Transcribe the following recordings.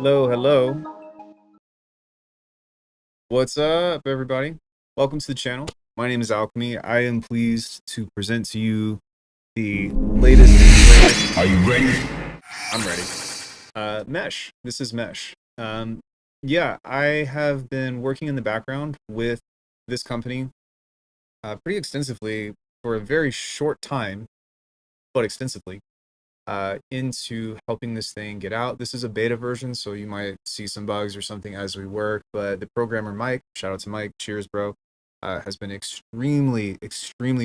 Hello, hello. What's up, everybody? Welcome to the channel. My name is Alchemy. I am pleased to present to you the latest and greatest. Are you ready? I'm ready. Mesh. This is Mesh. Yeah, I have been working in the background with this company pretty extensively for a very short time, but extensively. Into helping this thing get out. This is a beta version, so you might see some bugs or something as we work, but the programmer Mike, shout out to Mike, cheers bro, has been extremely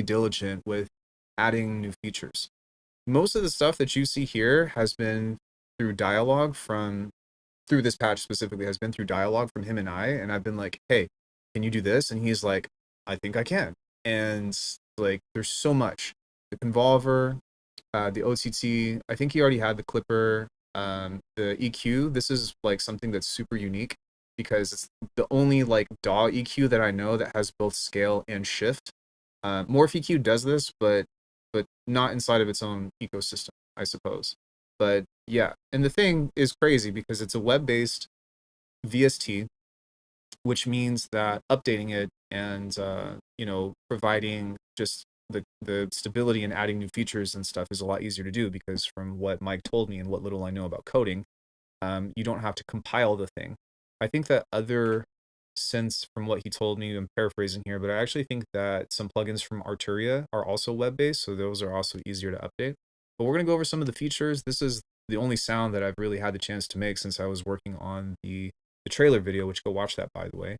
diligent with adding new features. Most of the stuff that you see here has been through dialogue through this patch specifically, has been through dialogue from him and I've been like, hey, can you do this? And he's like, I think I can. And like, there's so much. The convolver, the OTT, I think he already had the clipper, the EQ. This is like something that's super unique because it's the only like DAW EQ that I know that has both scale and shift. Morph EQ does this, but not inside of its own ecosystem, I suppose. But yeah, and the thing is crazy because it's a web-based VST, which means that updating it and providing just the stability and adding new features and stuff is a lot easier to do because from what Mike told me and what little I know about coding, you don't have to compile the thing. I think that other synths, from what he told me, I'm paraphrasing here, but I actually think that some plugins from Arturia are also web-based, so those are also easier to update. But we're going to go over some of the features. This is the only sound that I've really had the chance to make since I was working on the trailer video, which go watch that, by the way.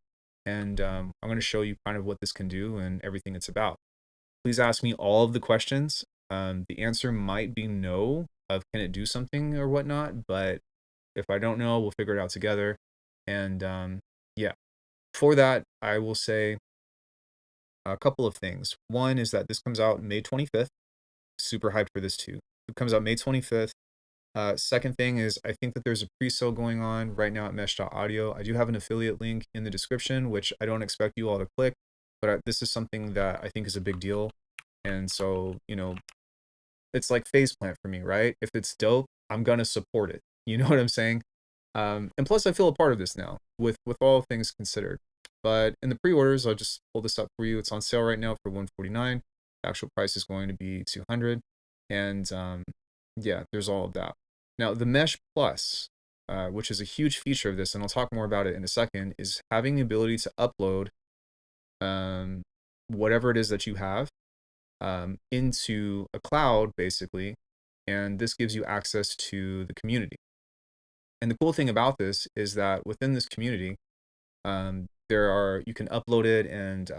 And I'm going to show you kind of what this can do and everything it's about. Please ask me all of the questions. The answer might be no, of can it do something or whatnot, but if I don't know, we'll figure it out together. And yeah, for that, I will say a couple of things. One is that this comes out May 25th. Super hyped for this too. It comes out May 25th. Second thing is I think that there's a pre-sale going on right now at mesh.audio. I do have an affiliate link in the description, which I don't expect you all to click, but this is something that I think is a big deal. And so, it's like phase plant for me, right? If it's dope, I'm going to support it. You know what I'm saying? And plus I feel a part of this now with all things considered. But in the pre-orders, I'll just pull this up for you. It's on sale right now for $149. The actual price is going to be $200. And yeah, there's all of that. Now, the Mesh Plus, which is a huge feature of this, and I'll talk more about it in a second, is having the ability to upload whatever it is that you have into a cloud, basically, and this gives you access to the community. And the cool thing about this is that within this community, you can upload it and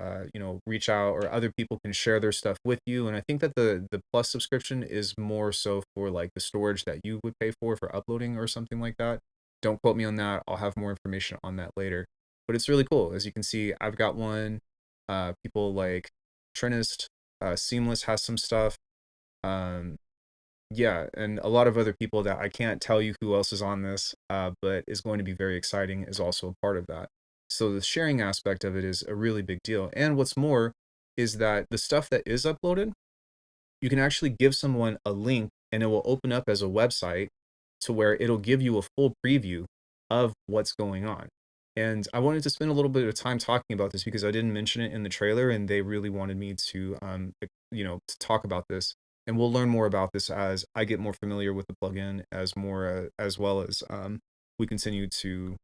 reach out, or other people can share their stuff with you. And I think that the Plus subscription is more so for like the storage that you would pay for uploading or something like that. Don't quote me on that. I'll have more information on that later. But it's really cool. As you can see, I've got one. People like Trinist, Seamless has some stuff. Yeah, and a lot of other people that I can't tell you who else is on this, but is going to be very exciting, is also a part of that. So the sharing aspect of it is a really big deal. And what's more is that the stuff that is uploaded, you can actually give someone a link and it will open up as a website to where it'll give you a full preview of what's going on. And I wanted to spend a little bit of time talking about this because I didn't mention it in the trailer and they really wanted me to, to talk about this. And we'll learn more about this as I get more familiar with the plugin, as well as we continue to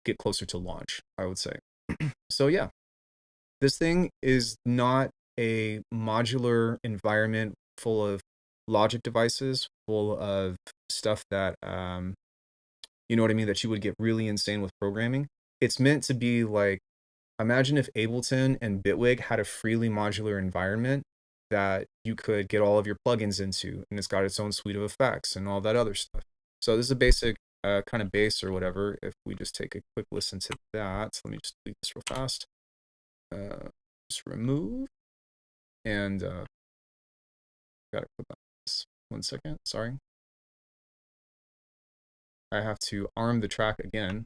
get closer to launch, I would say. So yeah, this thing is not a modular environment full of logic devices, full of stuff that, you know what I mean, that you would get really insane with programming. It's meant to be like, imagine if Ableton and Bitwig had a freely modular environment that you could get all of your plugins into, and it's got its own suite of effects and all that other stuff. So this is a basic kind of bass or whatever. If we just take a quick listen to that, let me just delete this real fast. Just remove, and gotta click on this. 1 second, sorry. I have to arm the track again.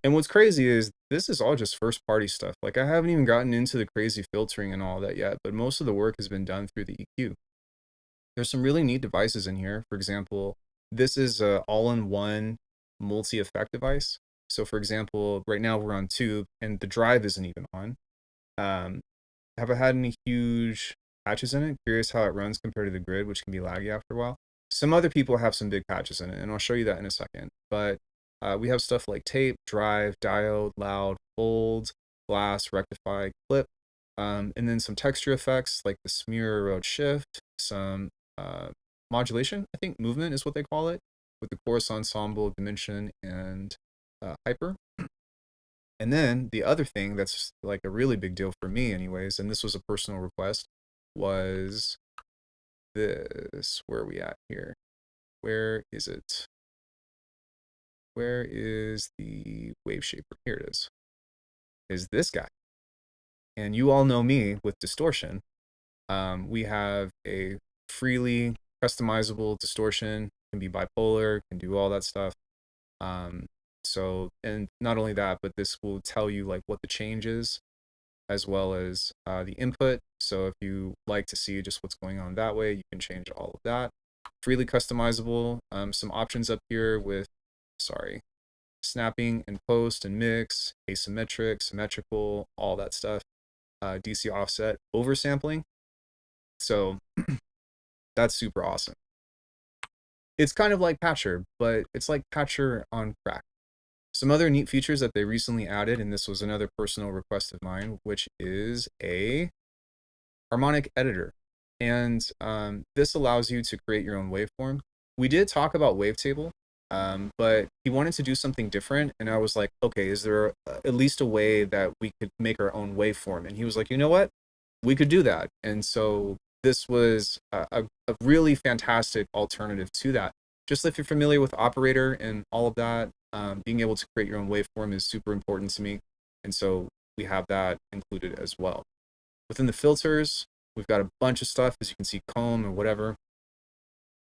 And what's crazy is this is all just first party stuff. Like I haven't even gotten into the crazy filtering and all that yet, but most of the work has been done through the EQ. There's some really neat devices in here. For example, this is a all-in-one multi-effect device. So for example, right now we're on tube and the drive isn't even on. Um, have I had any huge patches in it? Curious how it runs compared to the grid, which can be laggy after a while. Some other people have some big patches in it, and I'll show you that in a second. But we have stuff like tape, drive, diode, loud, fold, glass, rectify, clip, and then some texture effects like the smear, erode, shift, some uh, modulation, I think movement is what they call it, with the chorus ensemble, dimension, and hyper. And then the other thing that's like a really big deal for me, anyways, and this was a personal request, was this. Where are we at here? Where is it? Where is the wave shaper? Here it is. Is this guy. And you all know me with distortion. We have a freely customizable distortion, can be bipolar, can do all that stuff. So, and not only that, but this will tell you like what the change is, as well as the input. So if you like to see just what's going on that way, you can change all of that. Freely customizable. Some options up here with, snapping and post and mix, asymmetric, symmetrical, all that stuff. DC offset, oversampling. So that's super awesome. It's kind of like Patcher, but it's like Patcher on crack. Some other neat features that they recently added, and this was another personal request of mine, which is a harmonic editor. And this allows you to create your own waveform. We did talk about wavetable, but he wanted to do something different. And I was like, okay, is there at least a way that we could make our own waveform? And he was like, you know what? We could do that. And so this was a really fantastic alternative to that. Just if you're familiar with operator and all of that, being able to create your own waveform is super important to me. And so we have that included as well. Within the filters, we've got a bunch of stuff, as you can see, comb or whatever,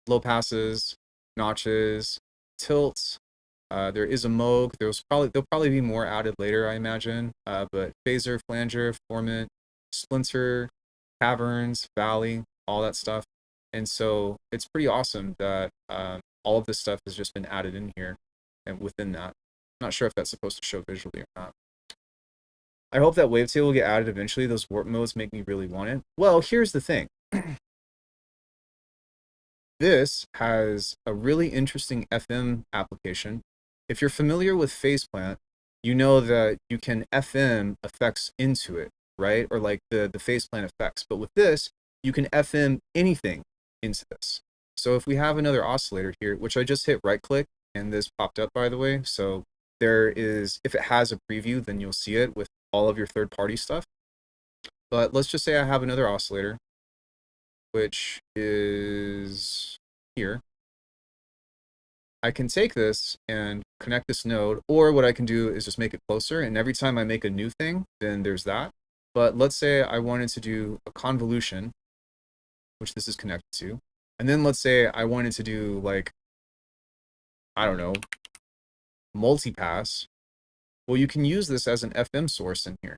low passes, notches, tilts. There is a Moog. There'll probably be more added later, I imagine. But phaser, flanger, formant, splinter, caverns, valley, all that stuff. And so it's pretty awesome that all of this stuff has just been added in here and within that. I'm not sure if that's supposed to show visually or not. I hope that wavetable will get added eventually. Those warp modes make me really want it. Well, here's the thing. This has a really interesting FM application. If you're familiar with Phaseplant, you know that you can FM effects into it, right? Or like the Phaseplant effects. But with this, you can FM anything into this. So if we have another oscillator here, which I just hit right click and this popped up, by the way. So there is, if it has a preview, then you'll see it with all of your third party stuff. But let's just say I have another oscillator, which is here. I can take this and connect this node, or what I can do is just make it closer, and every time I make a new thing, then there's that. But let's say I wanted to do a convolution, which this is connected to, and then let's say I wanted to do like, I don't know, multipass. Well, you can use this as an FM source in here.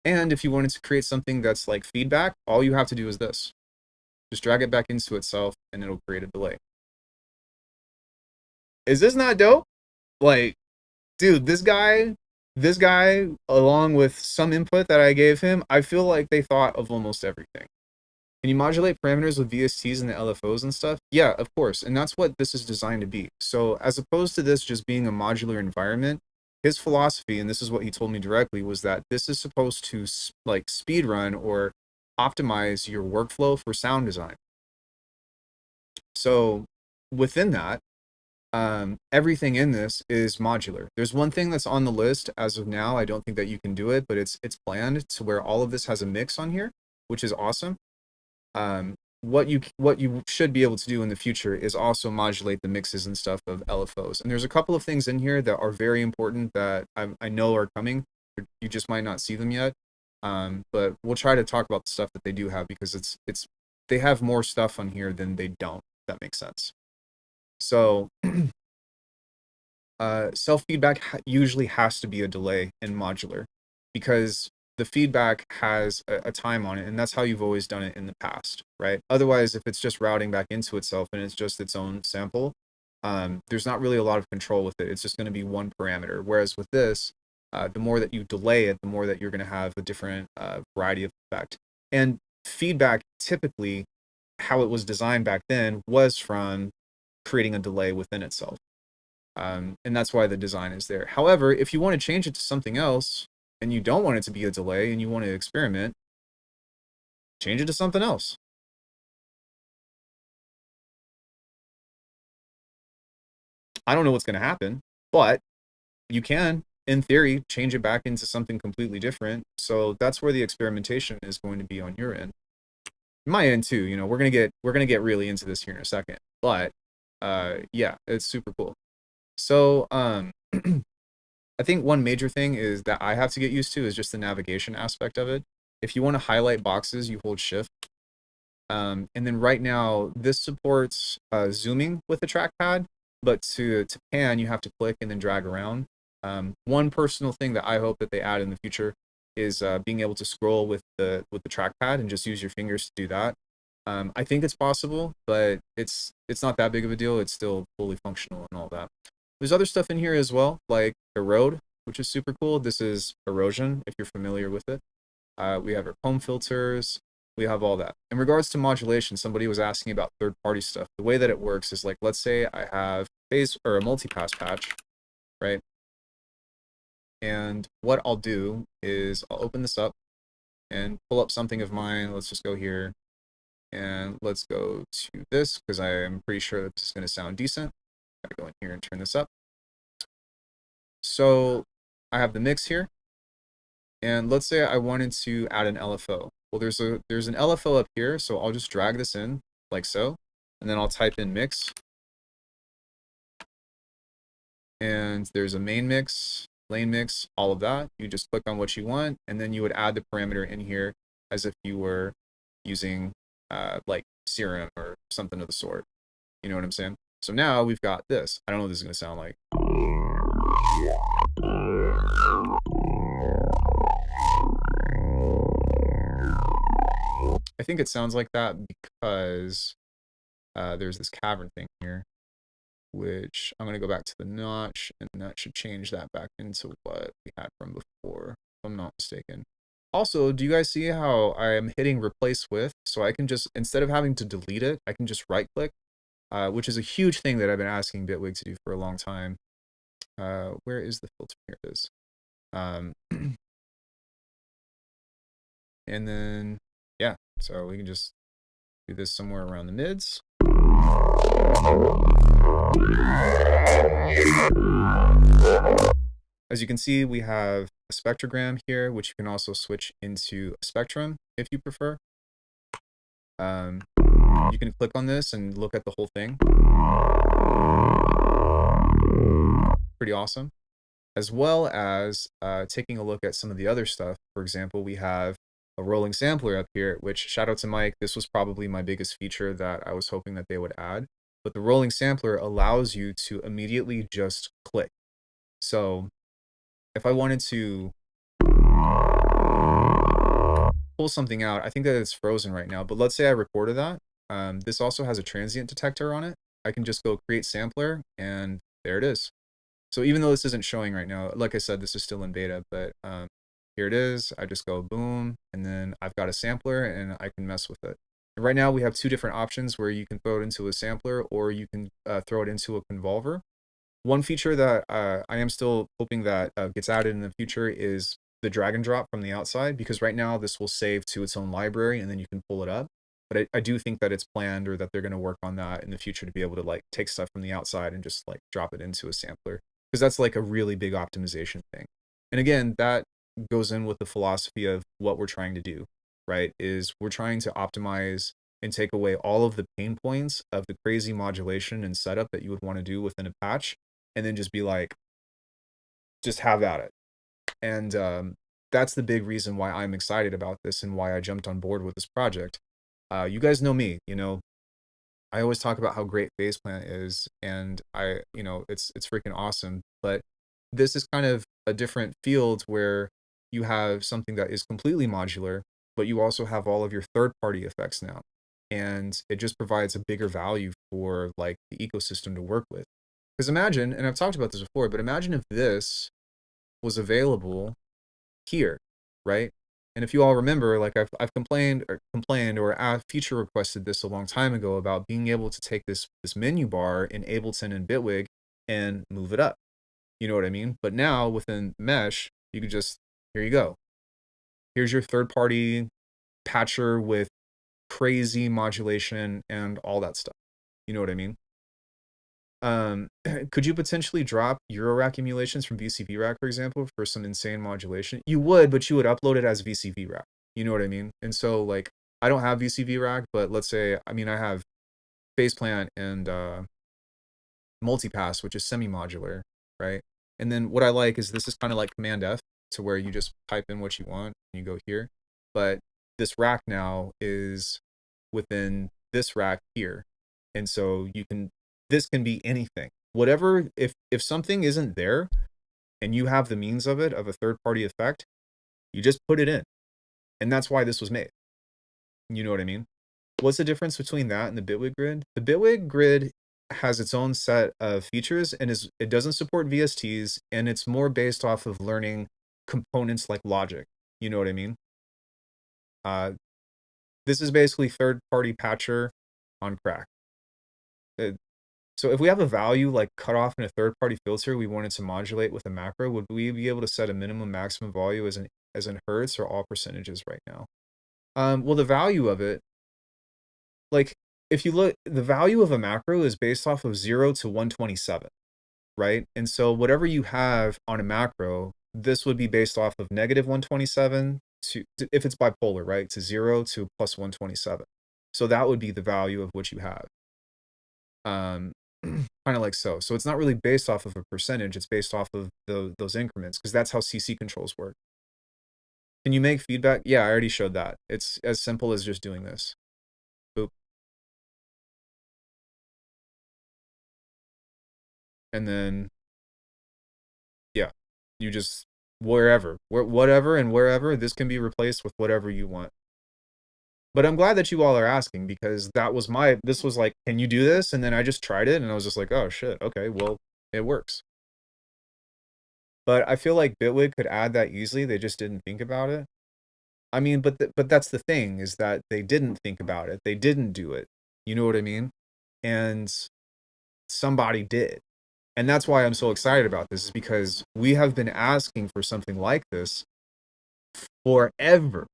And if you wanted to create something that's like feedback, all you have to do is this. Just drag it back into itself and it'll create a delay. Is this not dope? Like, dude, this guy, along with some input that I gave him, I feel like they thought of almost everything. Can you modulate parameters with VSTs and the LFOs and stuff? Yeah, of course. And that's what this is designed to be. So as opposed to this just being a modular environment, his philosophy, and this is what he told me directly, was that this is supposed to like speed run or optimize your workflow for sound design. So within that, everything in this is modular. There's one thing that's on the list as of now. I don't think that you can do it, but it's planned to where all of this has a mix on here, which is awesome. What you should be able to do in the future is also modulate the mixes and stuff of LFOs. And there's a couple of things in here that are very important that I know are coming. You just might not see them yet. But we'll try to talk about the stuff that they do have, because they have more stuff on here than they don't, if that makes sense. So Self-feedback usually has to be a delay in modular because the feedback has a time on it, and that's how you've always done it in the past, right? Otherwise, if it's just routing back into itself and it's just its own sample, there's not really a lot of control with it. It's just going to be one parameter. Whereas with this, the more that you delay it, the more that you're going to have a different variety of effect. And feedback, typically, how it was designed back then was from creating a delay within itself. And that's why the design is there. However, if you want to change it to something else and you don't want it to be a delay and you want to experiment, change it to something else. I don't know what's going to happen, but you can, in theory, change it back into something completely different. So that's where the experimentation is going to be on your end. My end too, you know, we're gonna get really into this here in a second. But yeah, it's super cool. So I think one major thing is that I have to get used to is just the navigation aspect of it. If you want to highlight boxes, you hold shift. And then right now, this supports zooming with the trackpad, but to pan, you have to click and then drag around. One personal thing that I hope that they add in the future is being able to scroll with the trackpad and just use your fingers to do that. I think it's possible, but it's not that big of a deal. It's still fully functional and all that. There's other stuff in here as well, like erode, which is super cool. This is erosion, if you're familiar with it. We have our comb filters. We have all that. In regards to modulation, somebody was asking about third-party stuff. The way that it works is like, let's say I have phase or a multipass patch, right? And what I'll do is I'll open this up and pull up something of mine. Let's just go here and let's go to this because I am pretty sure that this is going to sound decent. Gotta go in here and turn this up. So I have the mix here, and let's say I wanted to add an LFO. Well, there's an LFO up here, so I'll just drag this in like so, and then I'll type in mix, and there's a main mix, lane mix, all of that. You just click on what you want, and then you would add the parameter in here as if you were using like Serum or something of the sort. You know what I'm saying? So now we've got this. I don't know what this is going to sound like. I think it sounds like that because there's this cavern thing here, which I'm going to go back to the notch, and that should change that back into what we had from before, if I'm not mistaken. Also, do you guys see how I'm hitting replace with? So I can just, instead of having to delete it, I can just right click, which is a huge thing that I've been asking Bitwig to do for a long time. Where is the filter? Here it is. And then, yeah, so we can just do this somewhere around the mids. As you can see, we have a spectrogram here, which you can also switch into a spectrum if you prefer. You can click on this and look at the whole thing. Pretty awesome. As well as taking a look at some of the other stuff. For example, we have a rolling sampler up here, which, shout out to Mike, this was probably my biggest feature that I was hoping that they would add. But the rolling sampler allows you to immediately just click. So if I wanted to pull something out, I think that it's frozen right now, but let's say I recorded that. This also has a transient detector on it. I can just go create sampler, and there it is. So even though this isn't showing right now, like I said, this is still in beta, but here it is. I just go boom, and then I've got a sampler, and I can mess with it. And right now we have two different options where you can throw it into a sampler, or you can throw it into a convolver. One feature that I am still hoping that gets added in the future is the drag and drop from the outside, because right now this will save to its own library and then you can pull it up. But I do think that it's planned, or that they're going to work on that in the future to be able to like take stuff from the outside and just like drop it into a sampler, because that's like a really big optimization thing. And again, that goes in with the philosophy of what we're trying to do, right? Is we're trying to optimize and take away all of the pain points of the crazy modulation and setup that you would want to do within a patch, and then just be like, just have at it. And that's the big reason why I'm excited about this and why I jumped on board with this project. You guys know me, you know, I always talk about how great Faceplant is, and it's freaking awesome. But this is kind of a different field where you have something that is completely modular, but you also have all of your third-party effects now, and it just provides a bigger value for like the ecosystem to work with. Because imagine, and I've talked about this before, but imagine if this was available here, right? And if you all remember, like I've complained or feature requested this a long time ago about being able to take this menu bar in Ableton and Bitwig and move it up. You know what I mean? But now within Mesh, you could just, here you go. Here's your third party patcher with crazy modulation and all that stuff. You know what I mean? Could you potentially drop Eurorack emulations from VCV Rack, for example, for some insane modulation? You would, but you would upload it as VCV Rack. You know what I mean? And so, like, I don't have VCV Rack, but let's say, I mean, I have Faceplant and Multipass, which is semi-modular, right? And then what I like is this is kind of like Command F, to where you just type in what you want and you go here. But this rack now is within this rack here. And so this can be anything. Whatever, if something isn't there and you have the means of it, of a third party effect, you just put it in. And that's why this was made. You know what I mean? What's the difference between that and the Bitwig grid? The Bitwig grid has its own set of features and it doesn't support VSTs, and it's more based off of learning components like logic. You know what I mean? This is basically third party patcher on crack. So if we have a value like cutoff in a third party filter we wanted to modulate with a macro, would we be able to set a minimum maximum value as in hertz or all percentages right now? Well, the value of it, like if you look, the value of a macro is based off of 0 to 127, right? And so whatever you have on a macro, this would be based off of negative 127 to, if it's bipolar, right, to 0 to plus 127. So that would be the value of what you have. Kind of like so. So it's not really based off of a percentage, it's based off of those increments, because that's how CC controls work. Can you make feedback? Yeah, I already showed that. It's as simple as just doing this. Boop. And then, yeah, you just, whatever and wherever, this can be replaced with whatever you want. But I'm glad that you all are asking, because this was like, can you do this? And then I just tried it and I was just like, oh shit, okay, well, it works. But I feel like Bitwig could add that easily. They just didn't think about it. I mean, but that's the thing, is that they didn't think about it. They didn't do it. You know what I mean? And somebody did. And that's why I'm so excited about this, is because we have been asking for something like this forever.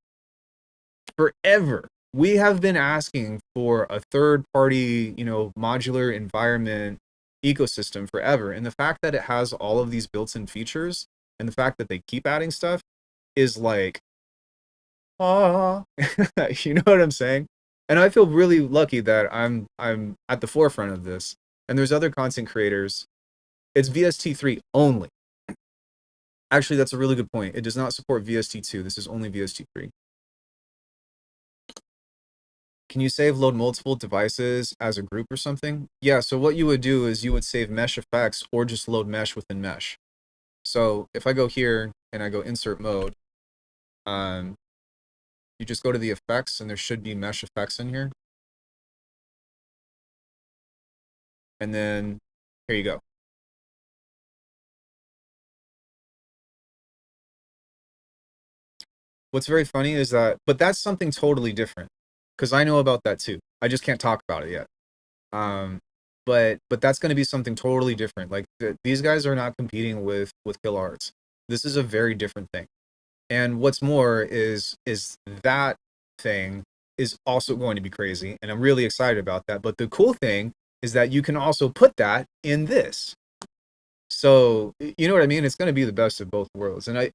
Forever. We have been asking for a third party, modular environment ecosystem forever. And the fact that it has all of these built-in features and the fact that they keep adding stuff is like, ah, you know what I'm saying? And I feel really lucky that I'm at the forefront of this. And there's other content creators. It's VST3 only. Actually, that's a really good point. It does not support VST2. This is only VST3. Can you save load multiple devices as a group or something? Yeah, so what you would do is you would save mesh effects or just load mesh within mesh. So if I go here and I go insert mode, you just go to the effects and there should be mesh effects in here. And then here you go. What's very funny is that, but that's something totally different, because I know about that too. I just can't talk about it yet. But that's going to be something totally different. Like these guys are not competing with Kill Arts. This is a very different thing. And what's more is that thing is also going to be crazy, and I'm really excited about that. But the cool thing is that you can also put that in this. So, you know what I mean? It's going to be the best of both worlds. And I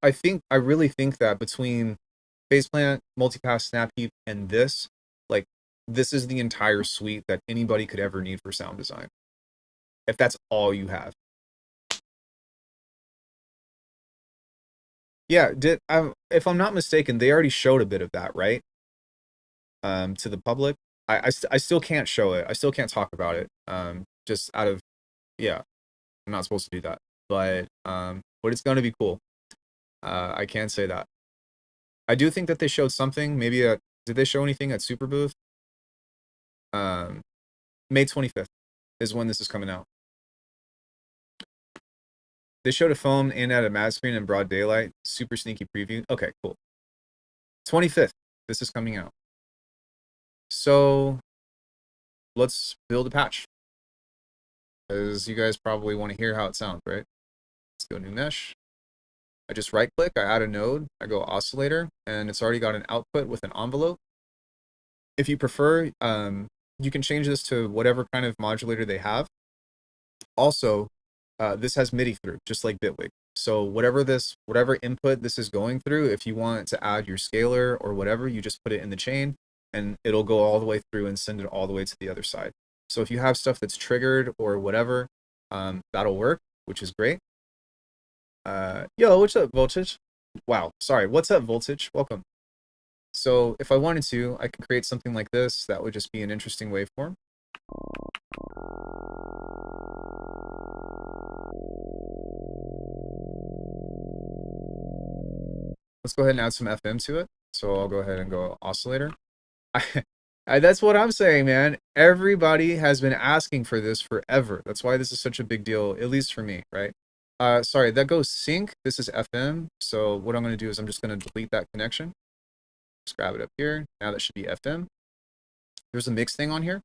really think that between Faceplant, Multipass, Snap Heap, and this, like, this is the entire suite that anybody could ever need for sound design, if that's all you have. Yeah, if I'm not mistaken, they already showed a bit of that, right? To the public. I still can't show it. I still can't talk about it. Just out of, yeah, I'm not supposed to do that. But it's gonna be cool. I can say that. I do think that they showed something. Maybe did they show anything at Super Booth? Um, May 25th is when this is coming out. They showed a phone in at a matte screen in broad daylight. Super sneaky preview. Okay, cool. 25th. This is coming out. So let's build a patch. Because you guys probably want to hear how it sounds, right? Let's go new mesh. I just right click, I add a node, I go oscillator, and it's already got an output with an envelope. If you prefer, you can change this to whatever kind of modulator they have. Also, this has MIDI through, just like Bitwig. So whatever input this is going through, if you want to add your scalar or whatever, you just put it in the chain and it'll go all the way through and send it all the way to the other side. So if you have stuff that's triggered or whatever, that'll work, which is great. Yo, what's up, Voltage? Wow, sorry, what's up, Voltage? Welcome. So if I wanted to, I could create something like this that would just be an interesting waveform. Let's go ahead and add some FM to it. So I'll go ahead and go oscillator. That's what I'm saying, man. Everybody has been asking for this forever. That's why this is such a big deal, at least for me, right? Sorry, that goes sync. This is FM. So what I'm going to do is I'm just going to delete that connection. Just grab it up here. Now that should be FM. There's a mix thing on here.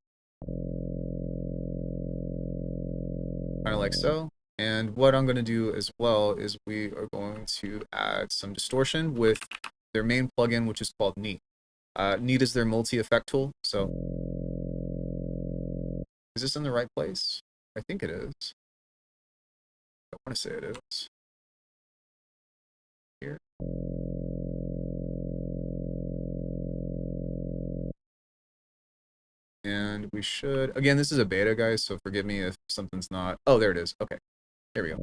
Kind of like so. And what I'm going to do as well is we are going to add some distortion with their main plugin, which is called Neat. Neat is their multi-effect tool. So is this in the right place? I think it is. I want to say it is. Here. And we should, again, this is a beta, guys, so forgive me if something's not, oh, there it is. Okay, here we go.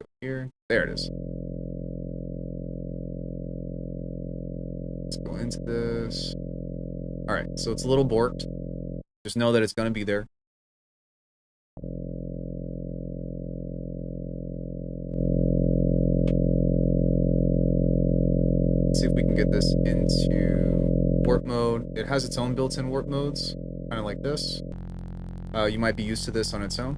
Go here, there it is. Let's go into this. All right, so it's a little borked. Just know that it's going to be there. Let's see if we can get this into warp mode. It has its own built-in warp modes, kind of like this. You might be used to this on its own.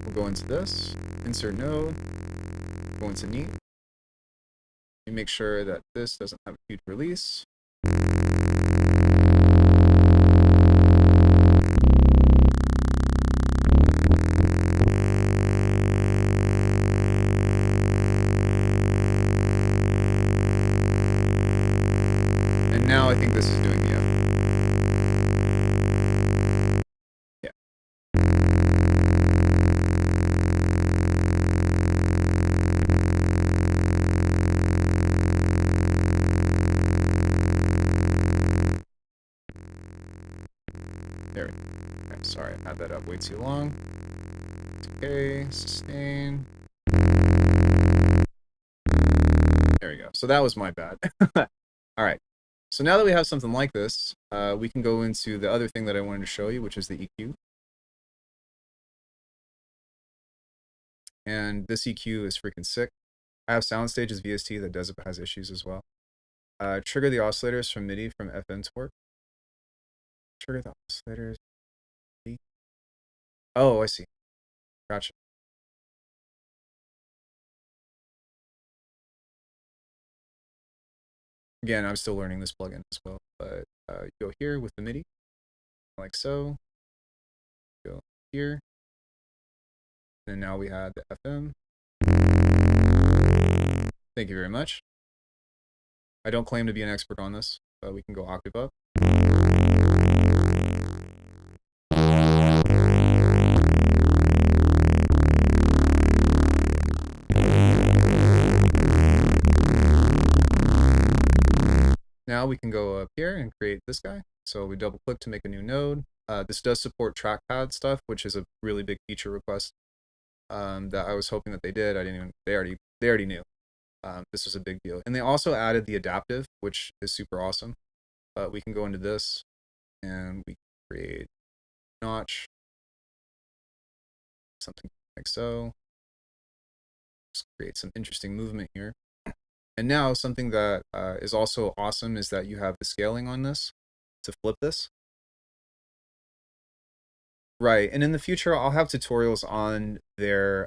We'll go into this, insert node, go into Neat. You make sure that this doesn't have a huge release. And now I think this is doing the F. Yeah. There we go. Okay, sorry, I had that up way too long. Okay, sustain. There we go. So that was my bad. All right. So now that we have something like this, we can go into the other thing that I wanted to show you, which is the EQ. And this EQ is freaking sick. I have Soundstage's VST that does it, but has issues as well. Trigger the oscillators from MIDI from FN to work. Trigger the oscillators. Oh, I see. Gotcha. Again, I'm still learning this plugin as well, but you go here with the MIDI, like so. Go here. And now we add the FM. Thank you very much. I don't claim to be an expert on this, but we can go octave up. Now we can go up here and create this guy. So we double click to make a new node. This does support trackpad stuff, which is a really big feature request that I was hoping that they did. I didn't even, they already knew. This was a big deal. And they also added the adaptive, which is super awesome. We can go into this and we create notch, something like so. Just create some interesting movement here. And now something that is also awesome is that you have the scaling on this to flip this. Right, and in the future, I'll have tutorials on their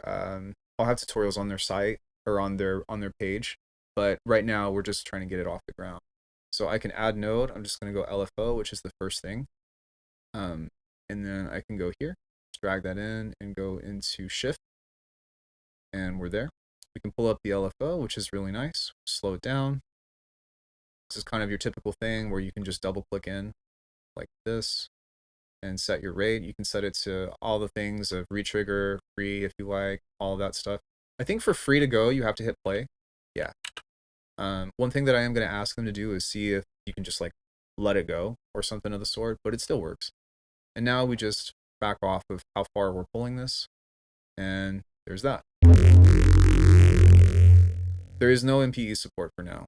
site or on their page. But right now, we're just trying to get it off the ground. So I can add node. I'm just going to go LFO, which is the first thing. And then I can go here, drag that in, and go into Shift, and we're there. We can pull up the LFO, which is really nice. Slow it down. This is kind of your typical thing where you can just double click in like this and set your rate. You can set it to all the things of retrigger, free if you like, all of that stuff. I think for free to go, you have to hit play. Yeah. One thing that I am going to ask them to do is see if you can just like let it go or something of the sort, but it still works. And now we just back off of how far we're pulling this. And there's that. There is no MPE support for now.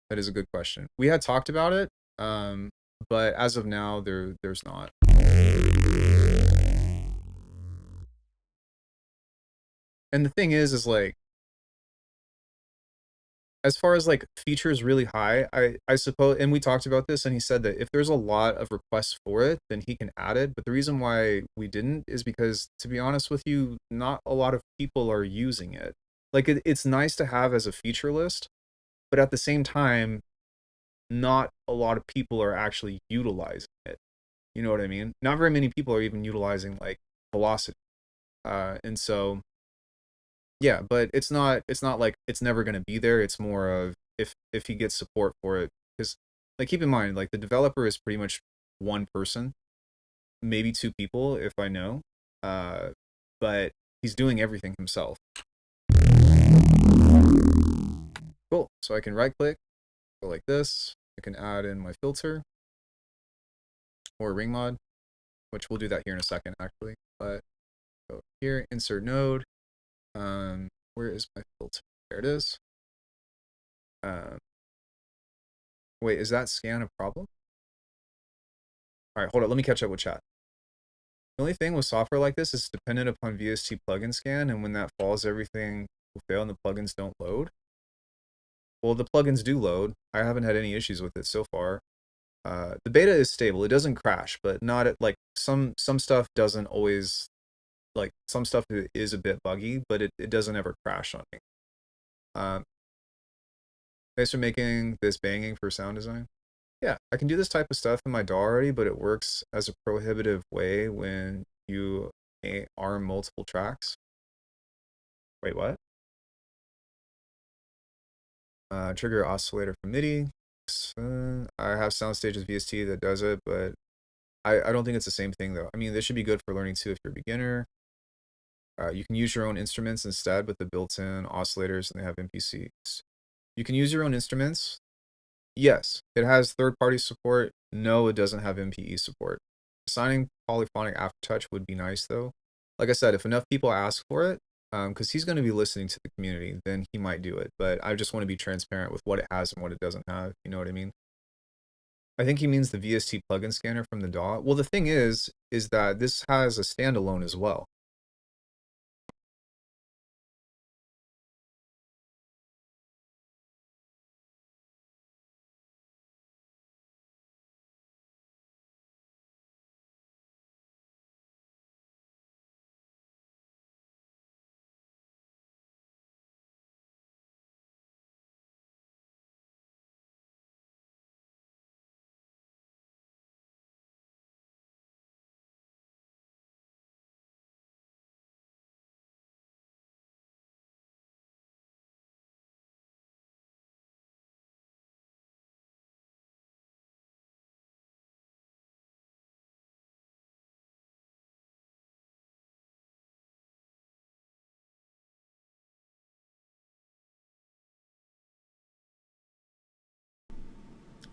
That is a good question. We had talked about it, but as of now, there's not. And the thing is like, as far as like features really high, I suppose, and we talked about this, and he said that if there's a lot of requests for it, then he can add it. But the reason why we didn't is because, to be honest with you, not a lot of people are using it. Like it's nice to have as a feature list, but at the same time, not a lot of people are actually utilizing it. You know what I mean? Not very many people are even utilizing like velocity. And so yeah, but it's not like it's never going to be there. It's more of if he gets support for it, because like keep in mind, like the developer is pretty much one person, maybe two people if I know. But he's doing everything himself. Cool. So I can right click, go like this. I can add in my filter or ring mod, which we'll do that here in a second actually. But go here, insert node. Where is my filter? There it is. Wait, is that scan a problem? All right, hold on. Let me catch up with chat. The only thing with software like this is dependent upon VST plugin scan, and when that falls, everything will fail and the plugins don't load. Well, the plugins do load. I haven't had any issues with it so far. The beta is stable. It doesn't crash, but not at like some stuff doesn't always, like some stuff is a bit buggy, but it doesn't ever crash on me. Thanks for making this banging for sound design. Yeah, I can do this type of stuff in my DAW already, but it works as a prohibitive way when you arm multiple tracks. Wait, what? Trigger oscillator from MIDI. I have SoundStage's VST that does it, but I don't think it's the same thing though. I mean, this should be good for learning too if you're a beginner. You can use your own instruments instead with the built-in oscillators, and they have MPCs. You can use your own instruments. Yes, it has third-party support. No, it doesn't have MPE support. Assigning polyphonic aftertouch would be nice though. Like I said, if enough people ask for it, because he's going to be listening to the community, then he might do it. But I just want to be transparent with what it has and what it doesn't have. You know what I mean? I think he means the VST plugin scanner from the DAW. Well, the thing is that this has a standalone as well.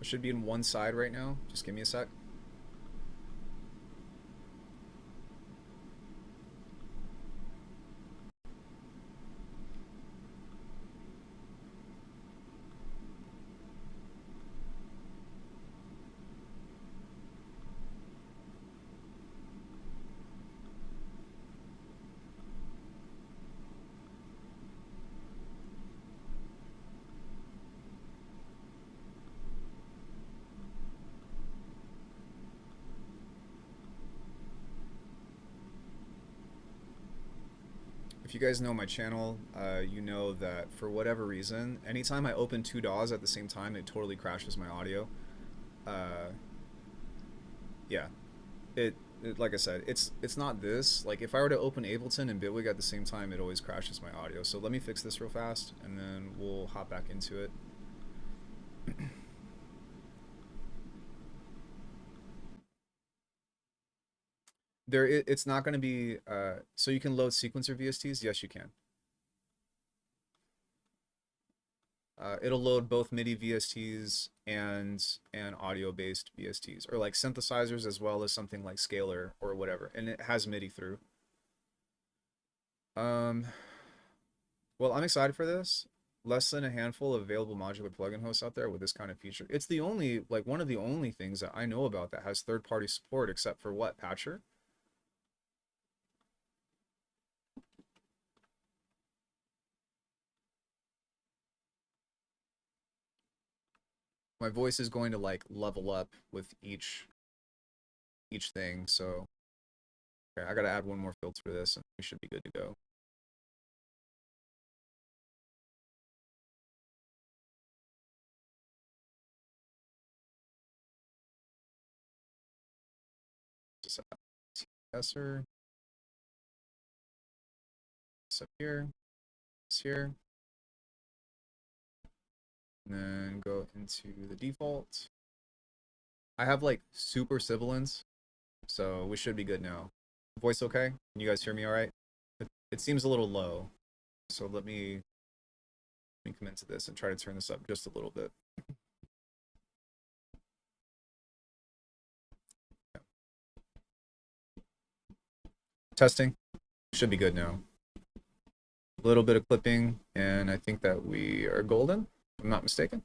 It should be in one side right now. Just give me a sec. If you guys know my channel, you know that for whatever reason, anytime I open two DAWs at the same time, it totally crashes my audio. Uh, yeah, it like I said, it's not this. Like if I were to open Ableton and Bitwig at the same time, it always crashes my audio. So let me fix this real fast, and then we'll hop back into it. It's not going to be. So you can load sequencer VSTs. Yes, you can. It'll load both MIDI VSTs and audio-based VSTs, or like synthesizers as well as something like Scalar or whatever, and it has MIDI through. Um, well, I'm excited for this. Less than a handful of available modular plugin hosts out there with this kind of feature. It's the only, like one of the only things that I know about that has third-party support, except for what, Patcher? My voice is going to like level up with each thing, so okay, I gotta add one more filter to this and we should be good to go. Just TSR, this up here, this here, and then go into the default. I have like super sibilance, so we should be good now. Voice okay? Can you guys hear me all right? It seems a little low, so let me come into this and try to turn this up just a little bit. Yeah. Testing should be good now. A little bit of clipping, and I think that we are golden, if I'm not mistaken.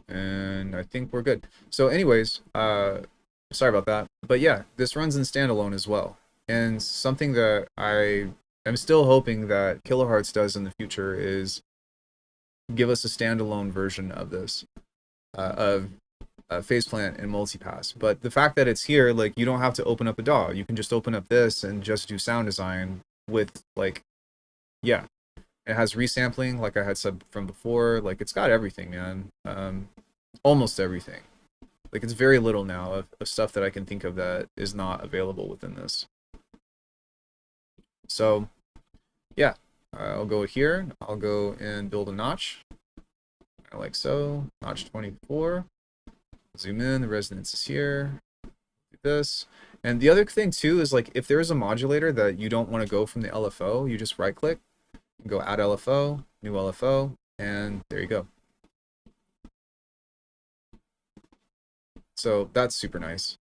And I think we're good. So anyways, sorry about that. But yeah, this runs in standalone as well. And something that I am still hoping that Kilohertz does in the future is give us a standalone version of this, of phase plant and multipass. But the fact that it's here, like you don't have to open up a DAW. You can just open up this and just do sound design with like, yeah, it has resampling, like I had said from before. Like it's got everything, man. Almost everything. Like it's very little now of stuff that I can think of that is not available within this. So yeah, I'll go here. I'll go and build a notch, like so. Notch 24. Zoom in. The resonance is here. Do this. And the other thing too is like if there's a modulator that you don't want to go from the LFO, you just right click, go add LFO, new LFO, and there you go. So that's super nice.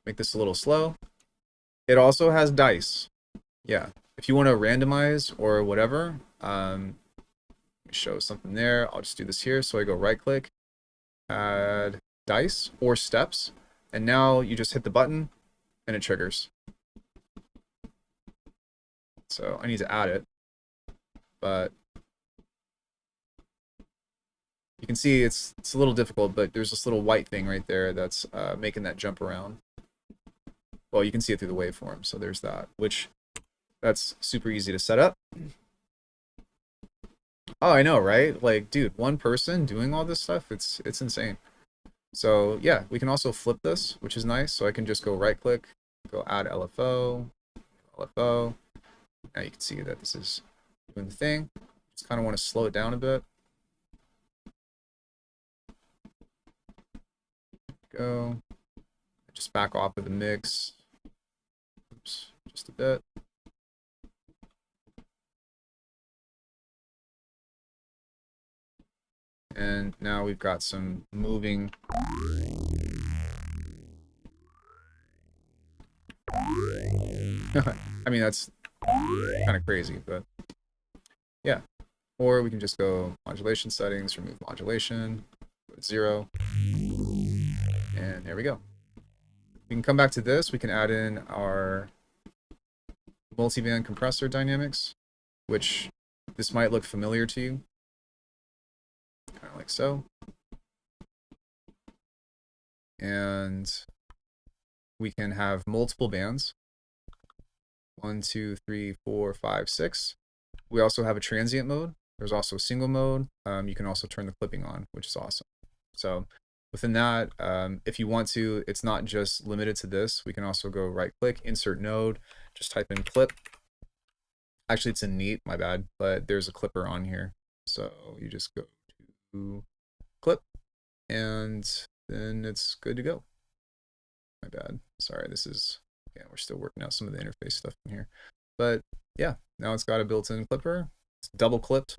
Make this a little slow. It also has dice. Yeah, if you want to randomize or whatever, show something there. I'll just do this here. So I go right click, add dice or steps, and now you just hit the button and it triggers. So I need to add it, but you can see it's a little difficult, but there's this little white thing right there that's making that jump around. Well, you can see it through the waveform, so there's that, which that's super easy to set up. Oh, I know, right? Like, dude, one person doing all this stuff, it's insane. So yeah, we can also flip this, which is nice. So I can just go right click, go add LFO, LFO. Now you can see that this is doing the thing. Just kind of want to slow it down a bit. Go. Just back off of the mix. Oops, just a bit. And now we've got some moving. I mean, that's kind of crazy, but yeah. Or we can just go modulation settings, remove modulation, put 0, and there we go. We can come back to this. We can add in our multiband compressor dynamics, which this might look familiar to you, kind of like so. And we can have multiple bands. 1, 2, 3, 4, 5, 6. We also have a transient mode. There's also a single mode. You can also turn the clipping on, which is awesome. So within that, if you want to, it's not just limited to this. We can also go right click, insert node, just type in clip. Actually, it's in neat, my bad, but there's a clipper on here. So you just go to clip, and then it's good to go. My bad. Sorry, this is, yeah, we're still working out some of the interface stuff in here. But yeah, now it's got a built-in clipper. It's double clipped.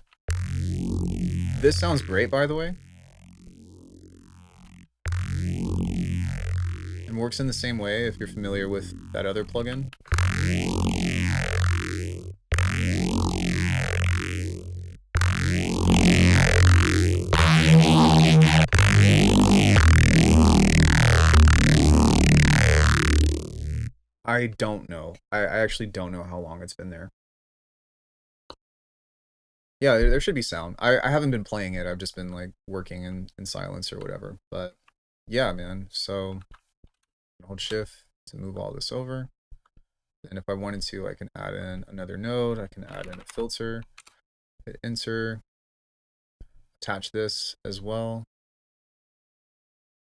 This sounds great, by the way. And works in the same way if you're familiar with that other plugin. I don't know. I actually don't know how long it's been there. Yeah, there should be sound. I haven't been playing it. I've just been like working in silence or whatever. But yeah, man. So hold shift to move all this over. And if I wanted to, I can add in another node. I can add in a filter, hit enter, attach this as well.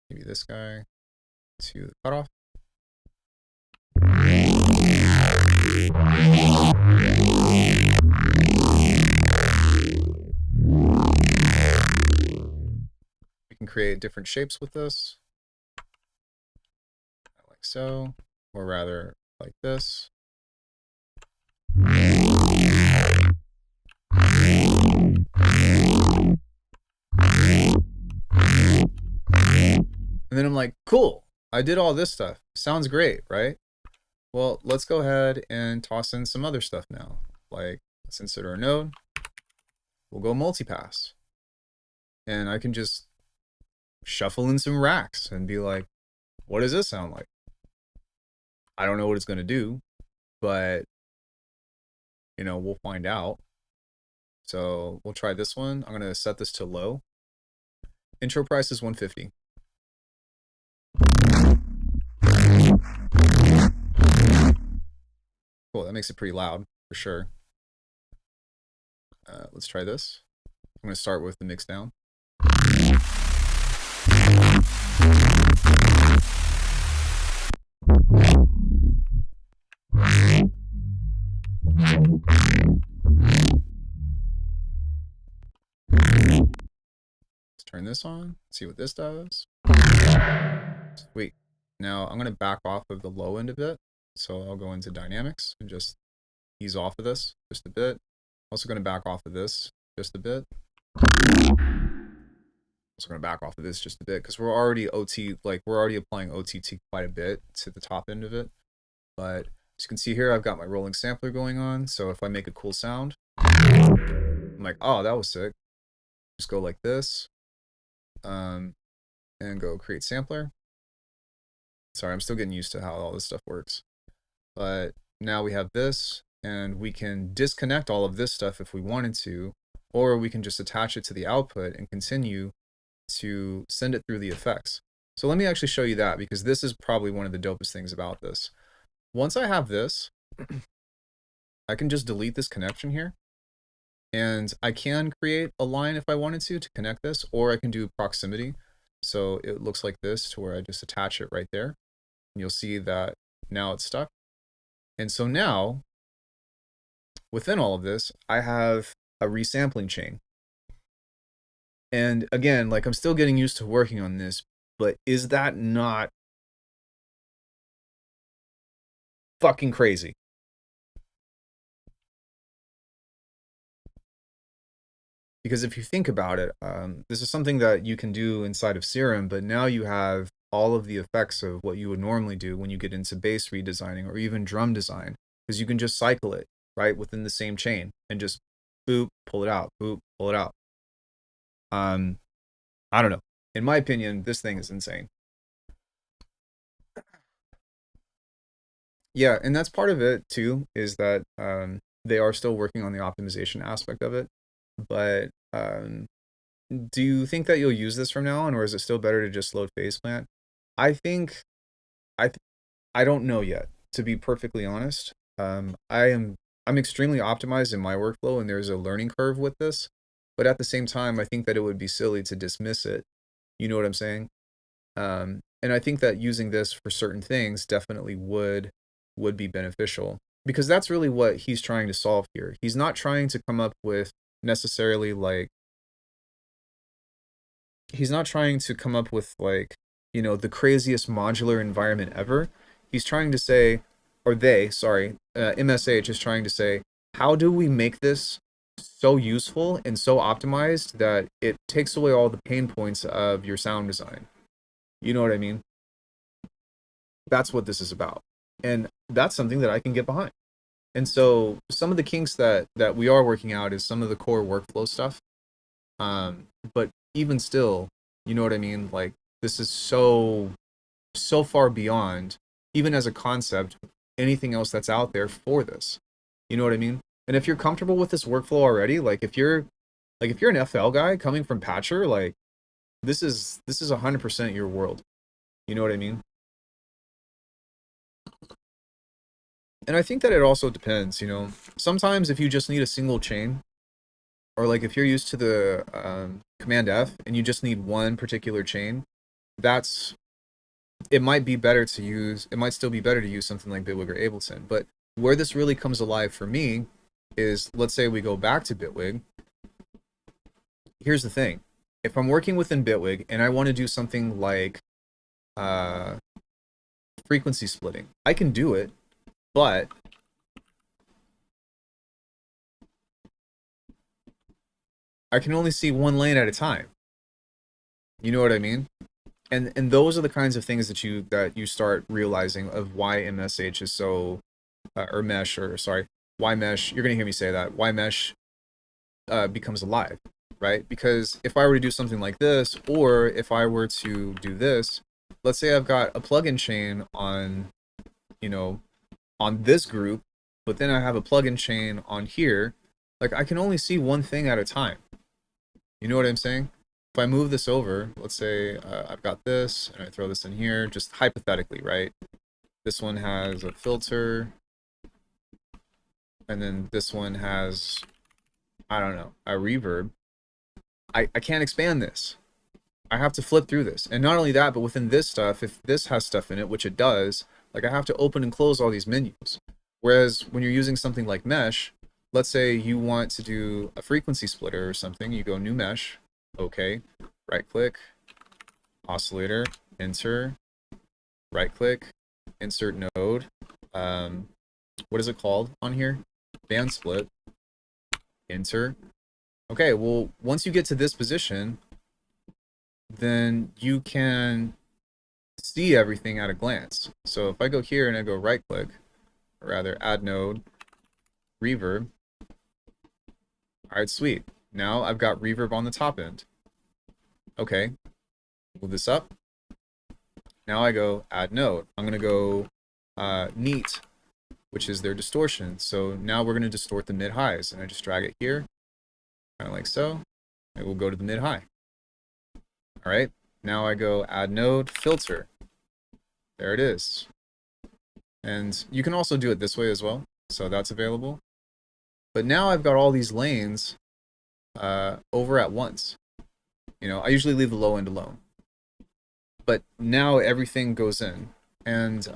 Maybe this guy to the cutoff. We can create different shapes with this, like so, or rather like this. And then I'm like, cool, I did all this stuff. Sounds great, right? Well, let's go ahead and toss in some other stuff now. Like, let's insert our node. We'll go multipass. And I can just shuffle in some racks and be like, what does this sound like? I don't know what it's going to do, but, you know, we'll find out. So we'll try this one. I'm going to set this to low. Intro price is 150. Cool, that makes it pretty loud for sure. Let's try this. I'm going to start with the mix down. Let's turn this on, see what this does. Sweet. Now I'm going to back off of the low end a bit. So I'll go into dynamics and just ease off of this just a bit. Also going to back off of this just a bit. Also going to back off of this just a bit because we're already we're already applying OTT quite a bit to the top end of it. But as you can see here, I've got my rolling sampler going on. So if I make a cool sound, I'm like, oh, that was sick. Just go like this, and go create sampler. Sorry, I'm still getting used to how all this stuff works. But now we have this, and we can disconnect all of this stuff if we wanted to, or we can just attach it to the output and continue to send it through the effects. So let me actually show you that, because this is probably one of the dopest things about this. Once I have this, I can just delete this connection here, and I can create a line if I wanted to connect this, or I can do proximity. So it looks like this, to where I just attach it right there. And you'll see that now it's stuck. And so now, within all of this, I have a resampling chain. And again, like, I'm still getting used to working on this, but is that not fucking crazy? Because if you think about it, this is something that you can do inside of Serum, but now you have all of the effects of what you would normally do when you get into bass redesigning or even drum design, because you can just cycle it right within the same chain and just boop, pull it out, boop, pull it out. Um, I don't know. In my opinion, this thing is insane. Yeah, and that's part of it too, is that they are still working on the optimization aspect of it. But do you think that you'll use this from now on, or is it still better to just load phase plant? I think I th- I don't know yet, to be perfectly honest. I'm extremely optimized in my workflow, and there's a learning curve with this. But at the same time, I think that it would be silly to dismiss it. You know what I'm saying? And I think that using this for certain things definitely would be beneficial, because that's really what he's trying to solve here. He's not trying to come up with necessarily like he's not trying to come up with like, the craziest modular environment ever. He's trying to say, or they, sorry, MSH is trying to say, how do we make this so useful and so optimized that it takes away all the pain points of your sound design? You know what I mean? That's what this is about. And that's something that I can get behind. And so some of the kinks that we are working out is some of the core workflow stuff. But even still, you know what I mean? Like, this is so far beyond, even as a concept, anything else that's out there for this. You know what I mean? And if you're comfortable with this workflow already, if you're an FL guy coming from Patcher, like, this is 100% your world. You know what I mean? And I think that it also depends, Sometimes if you just need a single chain, or like if you're used to the Command F and you just need one particular chain, that's it might be better to use. It might still be better to use something like Bitwig or Ableton. But where this really comes alive for me is, let's say we go back to Bitwig. Here's the thing: if I'm working within Bitwig and I want to do something like frequency splitting, I can do it, but I can only see one lane at a time. You know what I mean? And those are the kinds of things that you start realizing of why MSH is so or mesh, or sorry, why mesh. You're gonna hear me say that. Why mesh becomes alive, right? Because if I were to do something like this, or if I were to do this, let's say I've got a plugin chain on, on this group, but then I have a plugin chain on here. Like, I can only see one thing at a time. You know what I'm saying? If I move this over, let's say I've got this, and I throw this in here, just hypothetically, right? This one has a filter, and then this one has, I don't know, a reverb. I can't expand this. I have to flip through this. And not only that, but within this stuff, if this has stuff in it, which it does, like, I have to open and close all these menus. Whereas when you're using something like Mesh, let's say you want to do a frequency splitter or something, you go new mesh, okay, right click, oscillator, enter, right click, insert node, what is it called on here? Band split, enter. Okay, well, once you get to this position, then you can see everything at a glance. So if I go here and I go right click, or rather add node, reverb, all right, sweet. Now I've got reverb on the top end. Okay, move this up. Now I go add node. I'm gonna go neat, which is their distortion. So now we're gonna distort the mid highs, and I just drag it here, kind of like so. And we'll go to the mid high. All right, now I go add node, filter. There it is. And you can also do it this way as well. So that's available. But now I've got all these lanes over at once. I usually leave the low end alone. But now everything goes in, and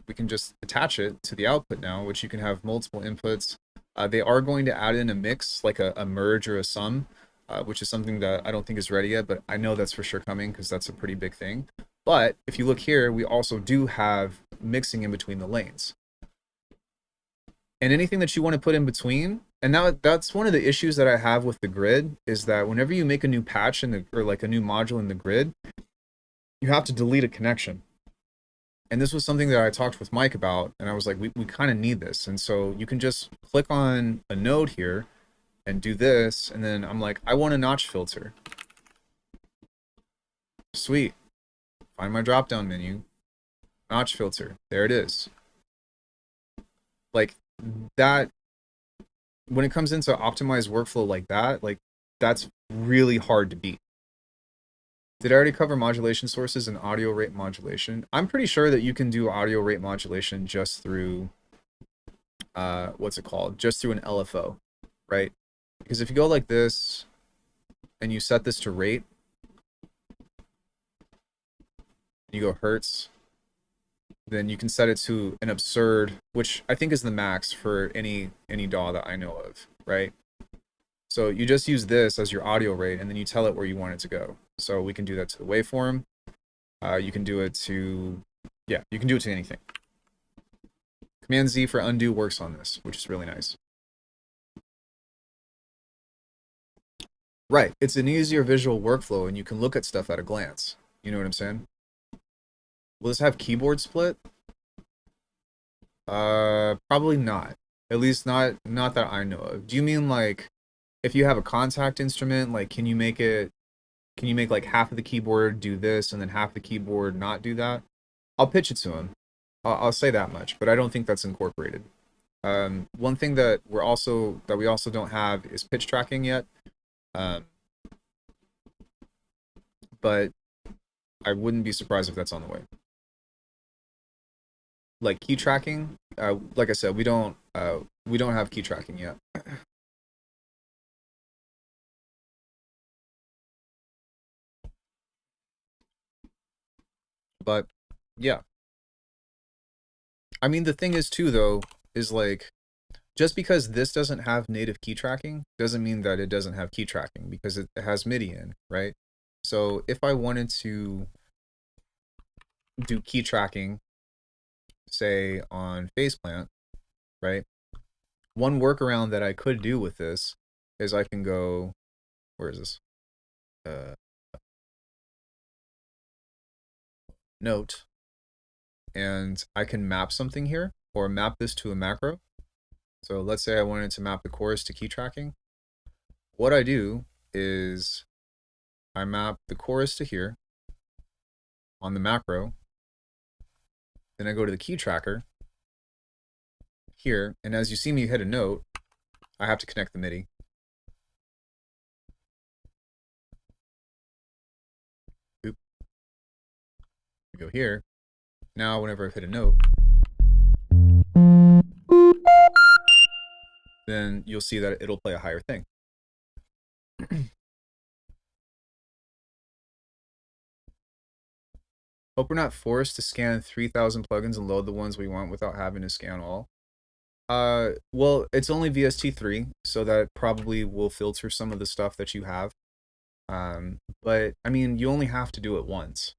we can just attach it to the output now, which you can have multiple inputs. They are going to add in a mix, like a merge or a sum, which is something that I don't think is ready yet, but I know that's for sure coming because that's a pretty big thing. But if you look here, we also do have mixing in between the lanes. And anything that you want to put in between, And now that's one of the issues that I have with the grid is that whenever you make a new patch in the or like a new module in the grid, you have to delete a connection. And this was something that I talked with Mike about, and I was like, we kind of need this. And so you can just click on a node here and do this, and then I'm like, I want a notch filter. Sweet. Find my drop down menu, notch filter. There it is. Like that, when it comes into optimized workflow like that, like that's really hard to beat. Did I already cover modulation sources and audio rate modulation? I'm pretty sure that you can do audio rate modulation just through, what's it called? Just through an LFO, right? Because if you go like this and you set this to rate, you go hertz, then you can set it to an absurd, which I think is the max for any DAW that I know of, right? So you just use this as your audio rate, and then you tell it where you want it to go. So we can do that to the waveform. You can do it to, yeah, you can do it to anything. Command Z for undo works on this, which is really nice. Right, it's an easier visual workflow, and you can look at stuff at a glance. You know what I'm saying? Will this have keyboard split? Probably not. At least not that I know of. Do you mean like if you have a contact instrument, like can you make like half of the keyboard do this and then half the keyboard not do that? I'll pitch it to him. I'll say that much, but I don't think that's incorporated. One thing that we also don't have is pitch tracking yet. But I wouldn't be surprised if that's on the way. Like key tracking, like I said, we don't have key tracking yet. But yeah, I mean the thing is too though is like just because this doesn't have native key tracking doesn't mean that it doesn't have key tracking, because it has MIDI in, right? So if I wanted to do key tracking, say on Faceplant, right? One workaround that I could do with this is I can go, where is this? Note, and I can map something here, or map this to a macro. So let's say I wanted to map the chorus to key tracking. What I do is I map the chorus to here on the macro. Then I go to the key tracker here, and as you see me hit a note, I have to connect the MIDI. Oop. We go here. Now whenever I hit a note, then you'll see that it'll play a higher thing. Hope we're not forced to scan 3,000 plugins and load the ones we want without having to scan all. Well, it's only VST3, so that probably will filter some of the stuff that you have. But I mean, you only have to do it once.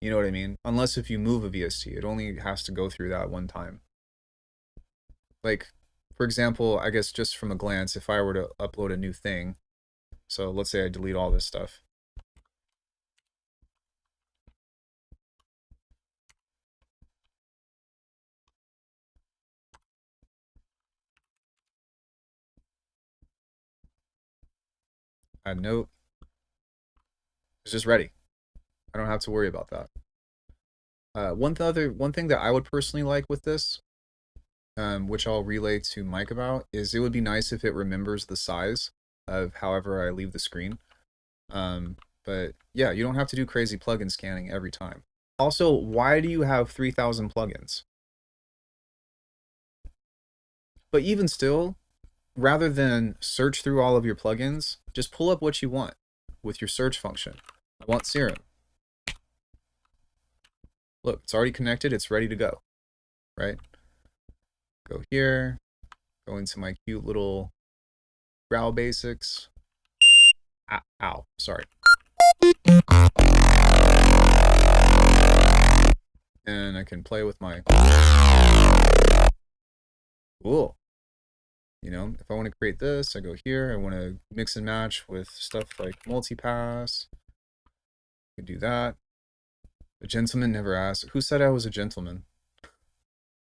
You know what I mean? Unless if you move a VST, it only has to go through that one time. Like, for example, I guess just from a glance, if I were to upload a new thing, so let's say I delete all this stuff. Add note. It's just ready. I don't have to worry about that. One thing that I would personally like with this, which I'll relay to Mike about, is it would be nice if it remembers the size of however I leave the screen. But yeah, you don't have to do crazy plugin scanning every time. Also, why do you have 3,000 plugins? But even still, rather than search through all of your plugins, just pull up what you want with your search function. I want Serum. Look, it's already connected, it's ready to go, right? Go here, go into my cute little brow basics. Ow, sorry. And I can play with my... Cool. You know, if I want to create this, I go here. I want to mix and match with stuff like multipass. I can do that. A gentleman never asked. Who said I was a gentleman?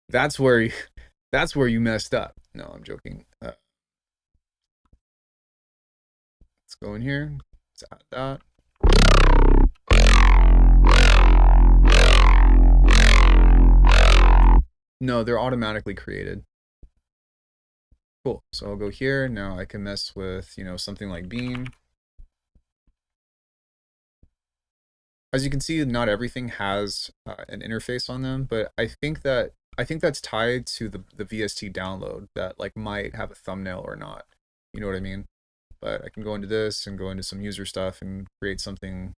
That's where you, that's where you messed up. No, I'm joking. Let's go in here. Let's add that. No, they're automatically created. Cool. So I'll go here. Now I can mess with, you know, something like beam. As you can see, not everything has an interface on them, but I think that's tied to the VST download that like might have a thumbnail or not. You know what I mean? But I can go into this and go into some user stuff and create something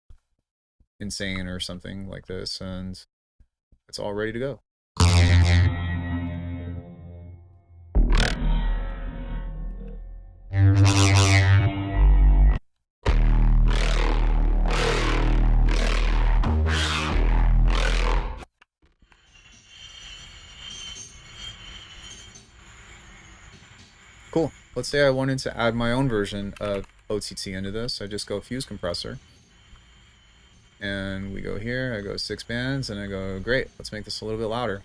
insane or something like this, and it's all ready to go. Cool. Let's say I wanted to add my own version of OTT into this. I just go fuse compressor. And we go here, I go 6 bands, and I go, great, let's make this a little bit louder.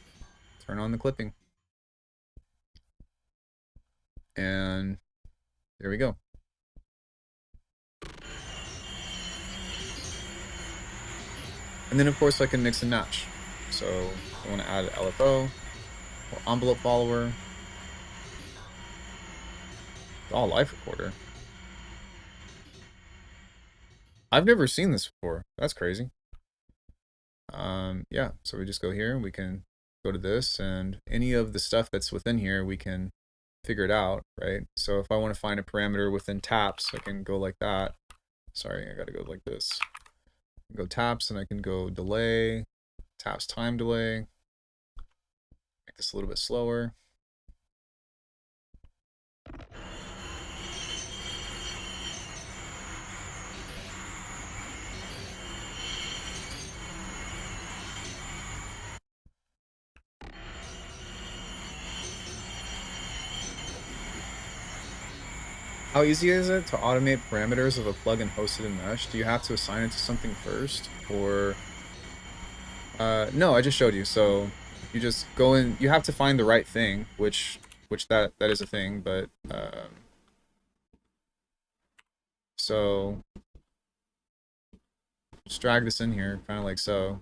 Turn on the clipping. And there we go. And then of course I can mix and match. So I want to add LFO or envelope follower. Oh, live recorder. I've never seen this before. That's crazy. Yeah, so we just go here and we can go to this, and any of the stuff that's within here we can figure it out, right? So if I want to find a parameter within taps, I can go like that. Sorry, I gotta go like this. Go taps, and I can go delay, taps time delay. Make this a little bit slower. How easy is it to automate parameters of a plugin hosted in Mesh? Do you have to assign it to something first, or no, I just showed you. So you just go in, you have to find the right thing, which that is a thing, but so just drag this in here, kind of like so.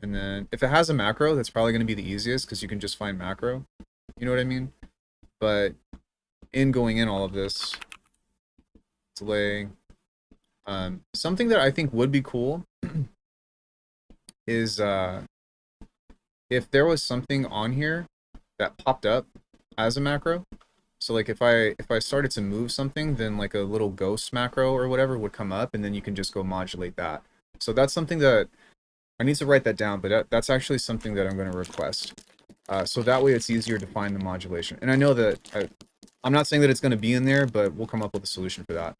And then if it has a macro, that's probably going to be the easiest because you can just find macro. You know what I mean? But in going in all of this, delay, something that I think would be cool is if there was something on here that popped up as a macro. So like if I started to move something, then like a little ghost macro or whatever would come up, and then you can just go modulate that. So that's something that I need to write that down, but that's actually something that I'm going to request. So that way it's easier to find the modulation. And I know that I'm not saying that it's going to be in there, but we'll come up with a solution for that.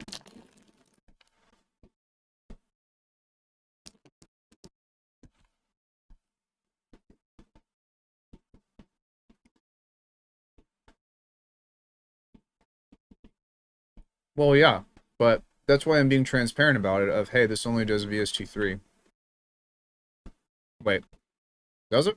Well, yeah, but that's why I'm being transparent about it of, hey, this only does VST3. Wait, does it?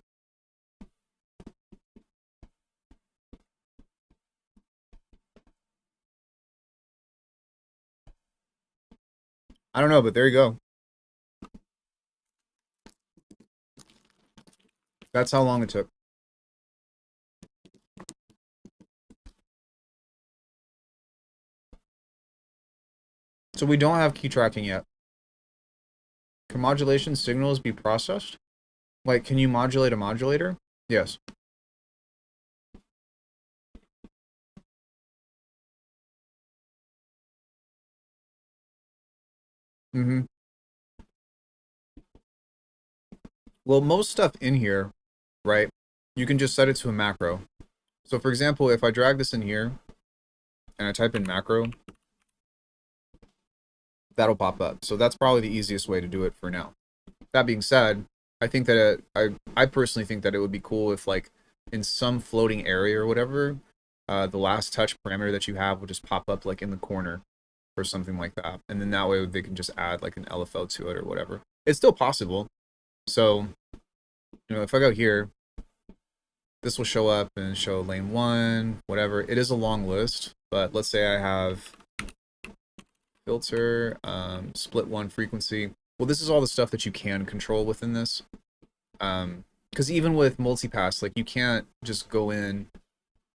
I don't know, but there you go. That's how long it took. So we don't have key tracking yet. Can modulation signals be processed? Like, can you modulate a modulator? Yes. Mm-hmm. Well, most stuff in here, right, you can just set it to a macro. So for example, if I drag this in here and I type in macro, that'll pop up. So that's probably the easiest way to do it for now. That being said, I think that I personally think that it would be cool if like in some floating area or whatever, the last touch parameter that you have will just pop up like in the corner or something like that. And then that way they can just add like an LFO to it or whatever. It's still possible. So, you know, if I go here, this will show up and show lane 1, whatever. It is a long list, but let's say I have filter, split 1 frequency. Well, this is all the stuff that you can control within this. Because even with multipass, like you can't just go in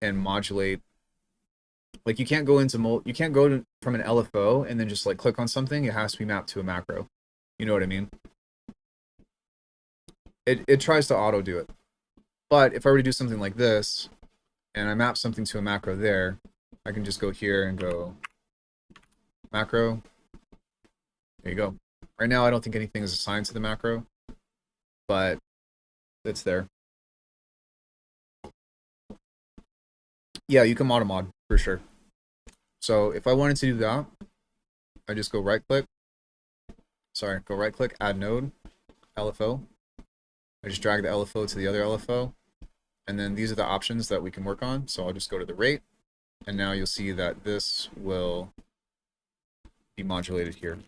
and modulate. Like you can't go into you can't go to, from an LFO and then just like click on something. It has to be mapped to a macro. You know what I mean? It tries to auto do it. But if I were to do something like this, and I map something to a macro there, I can just go here and go macro. There you go. Right now, I don't think anything is assigned to the macro, but it's there. Yeah, you can mod for sure. So if I wanted to do that, I just go right click. Sorry, go right click, add node, LFO. I just drag the LFO to the other LFO. And then these are the options that we can work on. So I'll just go to the rate. And now you'll see that this will be modulated here.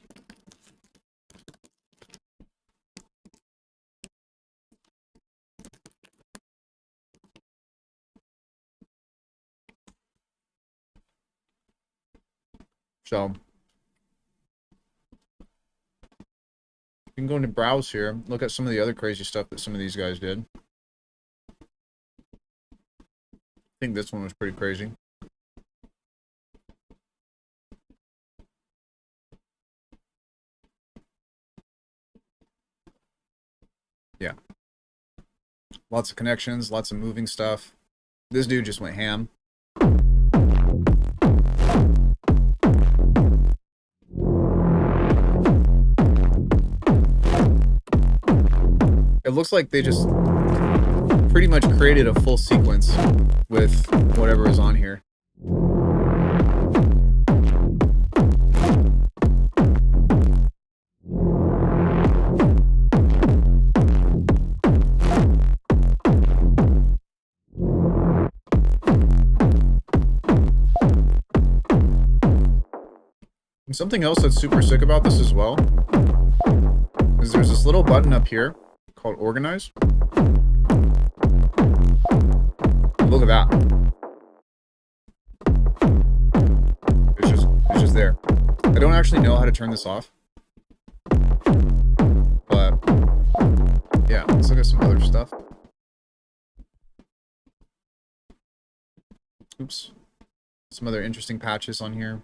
So you can go into browse here, look at some of the other crazy stuff that some of these guys did. I think this one was pretty crazy. Yeah. Lots of connections, lots of moving stuff. This dude just went ham. It looks like they just pretty much created a full sequence with whatever is on here. And something else that's super sick about this as well is there's this little button up here called Organize. Look at that. It's just there. I don't actually know how to turn this off. But yeah, let's look at some other stuff. Oops. Some other interesting patches on here.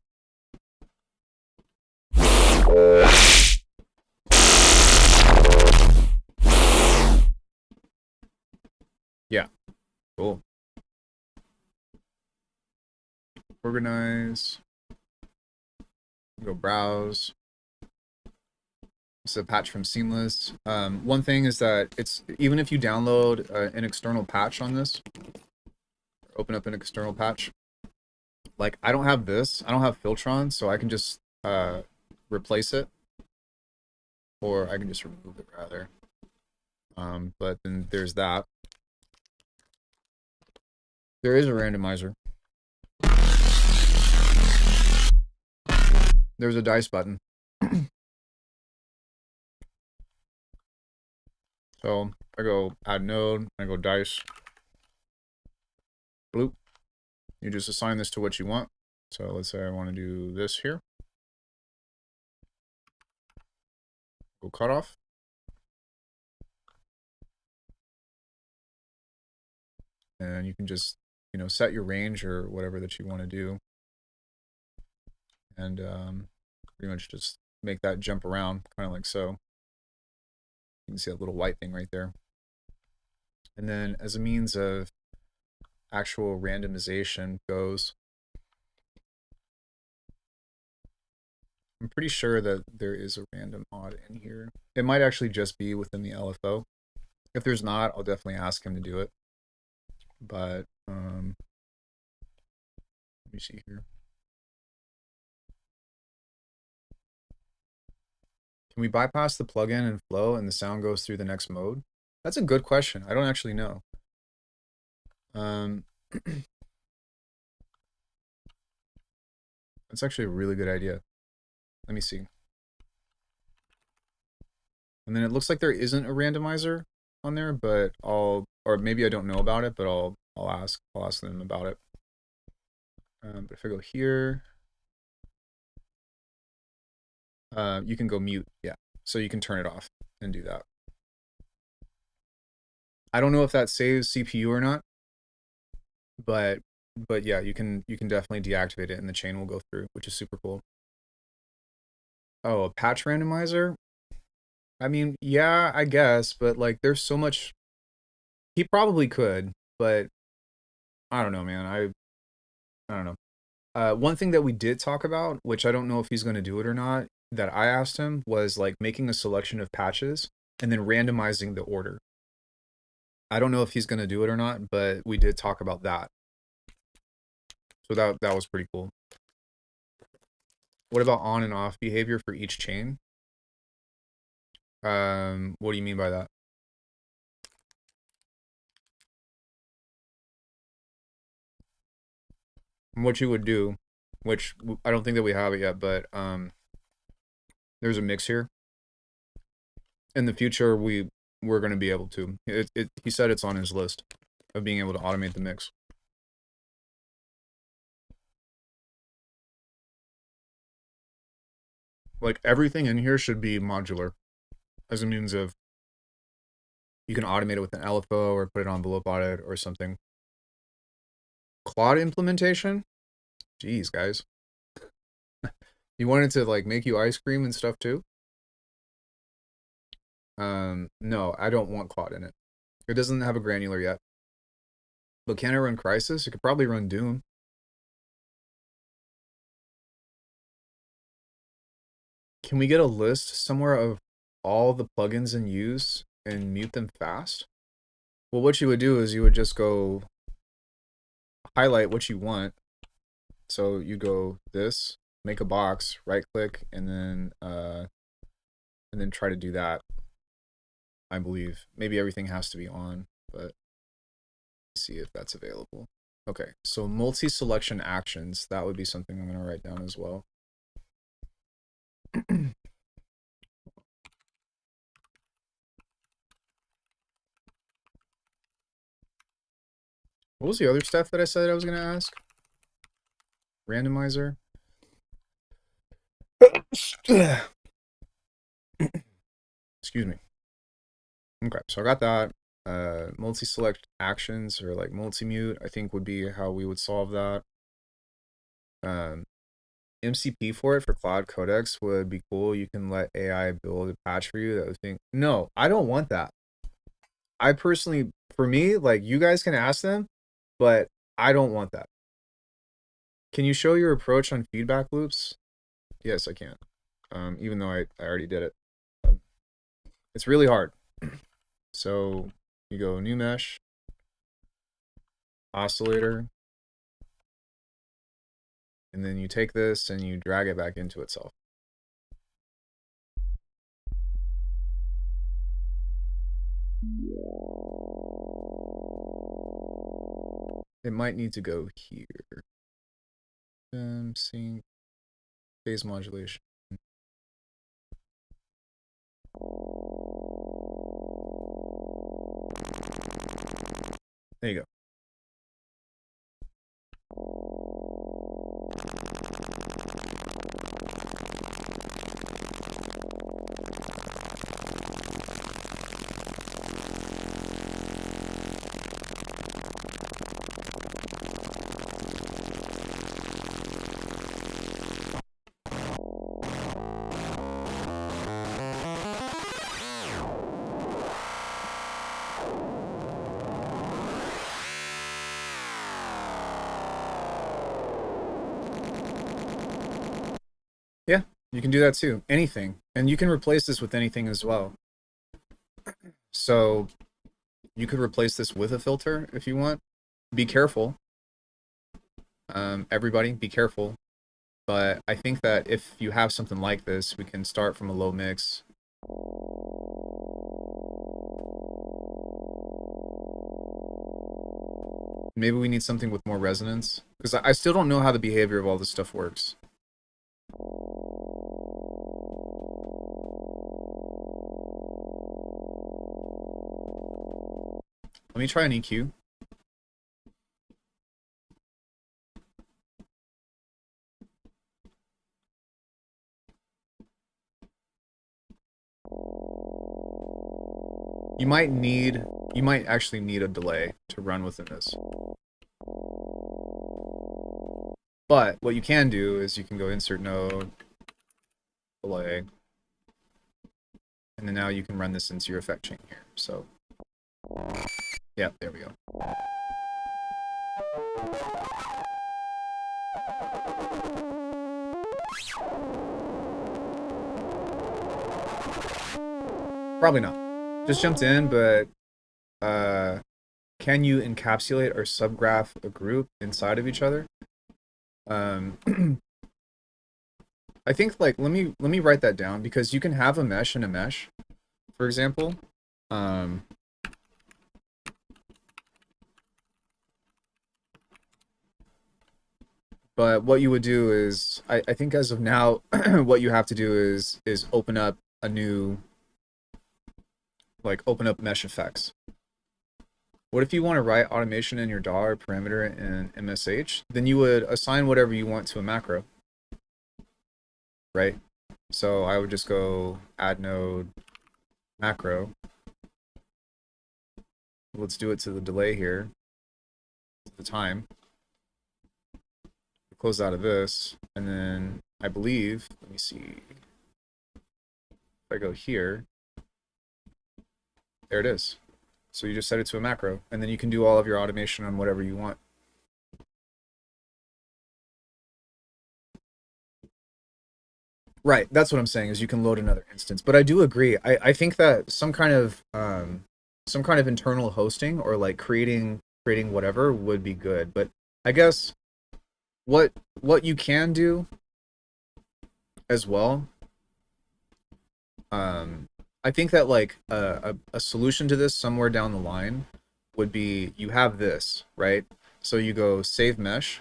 Yeah, cool. Organize. Go browse. It's a patch from Seamless. One thing is that it's even if you download an external patch on this, open up an external patch. Like I don't have this. I don't have Filtron, so I can just replace it, or I can just remove it rather. But then there's that. There is a randomizer. There's a dice button. So I go add node, I go dice. Bloop. You just assign this to what you want. So let's say I want to do this here. Go cutoff. And you can just, you know, set your range or whatever that you want to do. And pretty much just make that jump around, kind of like so. You can see that little white thing right there. And then as a means of actual randomization goes, I'm pretty sure that there is a random mod in here. It might actually just be within the LFO. If there's not, I'll definitely ask him to do it. But let me see here. Can we bypass the plugin and flow and the sound goes through the next mode? That's a good question. I don't actually know. That's actually a really good idea. Let me see. And then it looks like there isn't a randomizer on there, but or maybe I don't know about it, but I'll ask them about it. But if I go here, you can go mute. Yeah. So you can turn it off and do that. I don't know if that saves CPU or not, but yeah, you can definitely deactivate it and the chain will go through, which is super cool. Oh, a patch randomizer? I mean, yeah, I guess, but like there's so much he probably could, but I don't know, man. I don't know. One thing that we did talk about, which I don't know if he's going to do it or not, that I asked him was like making a selection of patches and then randomizing the order. I don't know if he's going to do it or not, but we did talk about that. So that was pretty cool. What about on and off behavior for each chain? What do you mean by that? What you would do, which I don't think that we have it yet, but there's a mix here. In the future, we're going to be able to. He said it's on his list of being able to automate the mix. Like everything in here should be modular, as a means of you can automate it with an LFO or put it on envelope audit or something. Claude implementation? Jeez, guys. You wanted to like make you ice cream and stuff too? No, I don't want Claude in it. It doesn't have a granular yet. But can it run Crisis? It could probably run Doom. Can we get a list somewhere of all the plugins in use and mute them fast? Well, what you would do is you would just go highlight what you want. So you go this, make a box, right click, and then try to do that. I believe maybe everything has to be on, but see if that's available. Okay, so multi-selection actions, that would be something I'm going to write down as well. What was the other stuff that I said I was going to ask? Randomizer. Excuse me. Okay, so I got that. Multi-select actions or like multi-mute, I think would be how we would solve that. MCP for it for Cloud Codex would be cool. You can let AI build a patch for you that would think, no, I don't want that. I personally, for me, like you guys can ask them, but I don't want that. Can you show your approach on feedback loops? Yes, I can. Even though I already did it. It's really hard. So you go new mesh, oscillator, and then you take this and you drag it back into itself. It might need to go here. Sync, phase modulation. There you go. Yeah, you can do that too. Anything. And you can replace this with anything as well. So you could replace this with a filter if you want. Be careful. Everybody, be careful. But I think that if you have something like this, we can start from a low mix. Maybe we need something with more resonance. Because I still don't know how the behavior of all this stuff works. Let me try an EQ. You might actually need a delay to run within this. But what you can do is you can go insert node, delay, and then now you can run this into your effect chain here. So, yeah, there we go. Probably not. Just jumped in, but can you encapsulate or subgraph a group inside of each other? I think like let me write that down, because you can have a mesh and a mesh, for example. But what you would do is, I think as of now, what you have to do is open up a new, like open up mesh effects. What if you want to write automation in your DAW or parameter in MSH? Then you would assign whatever you want to a macro, right? So I would just go add node macro. Let's do it to the delay here, the time. Close out of this, and then I believe, let me see, if I go here, there it is. So you just set it to a macro, and then you can do all of your automation on whatever you want. Right, that's what I'm saying, is you can load another instance. But I do agree. I think that some kind of internal hosting, or like creating whatever, would be good. But I guess what you can do as well, I think that like a solution to this somewhere down the line would be, you have this, right? So you go save mesh,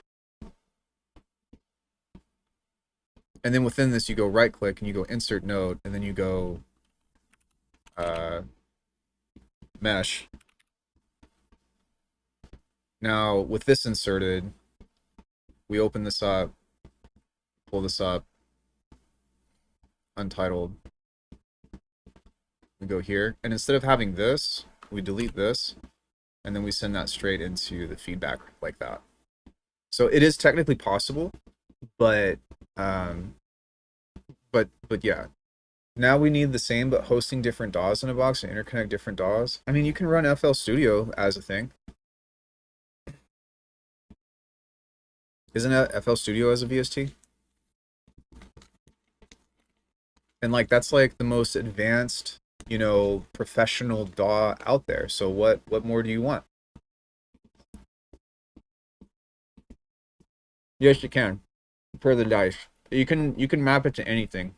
and then within this you go right click and you go insert node, and then you go mesh. Now with this inserted, we open this up, pull this up, untitled, we go here, and instead of having this, we delete this, and then we send that straight into the feedback like that. So it is technically possible, but yeah. Now we need the same, but hosting different DAWs in a box and interconnect different DAWs. I mean, you can run FL Studio as a thing. Isn't that FL Studio as a VST? And like that's like the most advanced, you know, professional DAW out there. So what more do you want? Yes, you can. Per the dice. You can map it to anything.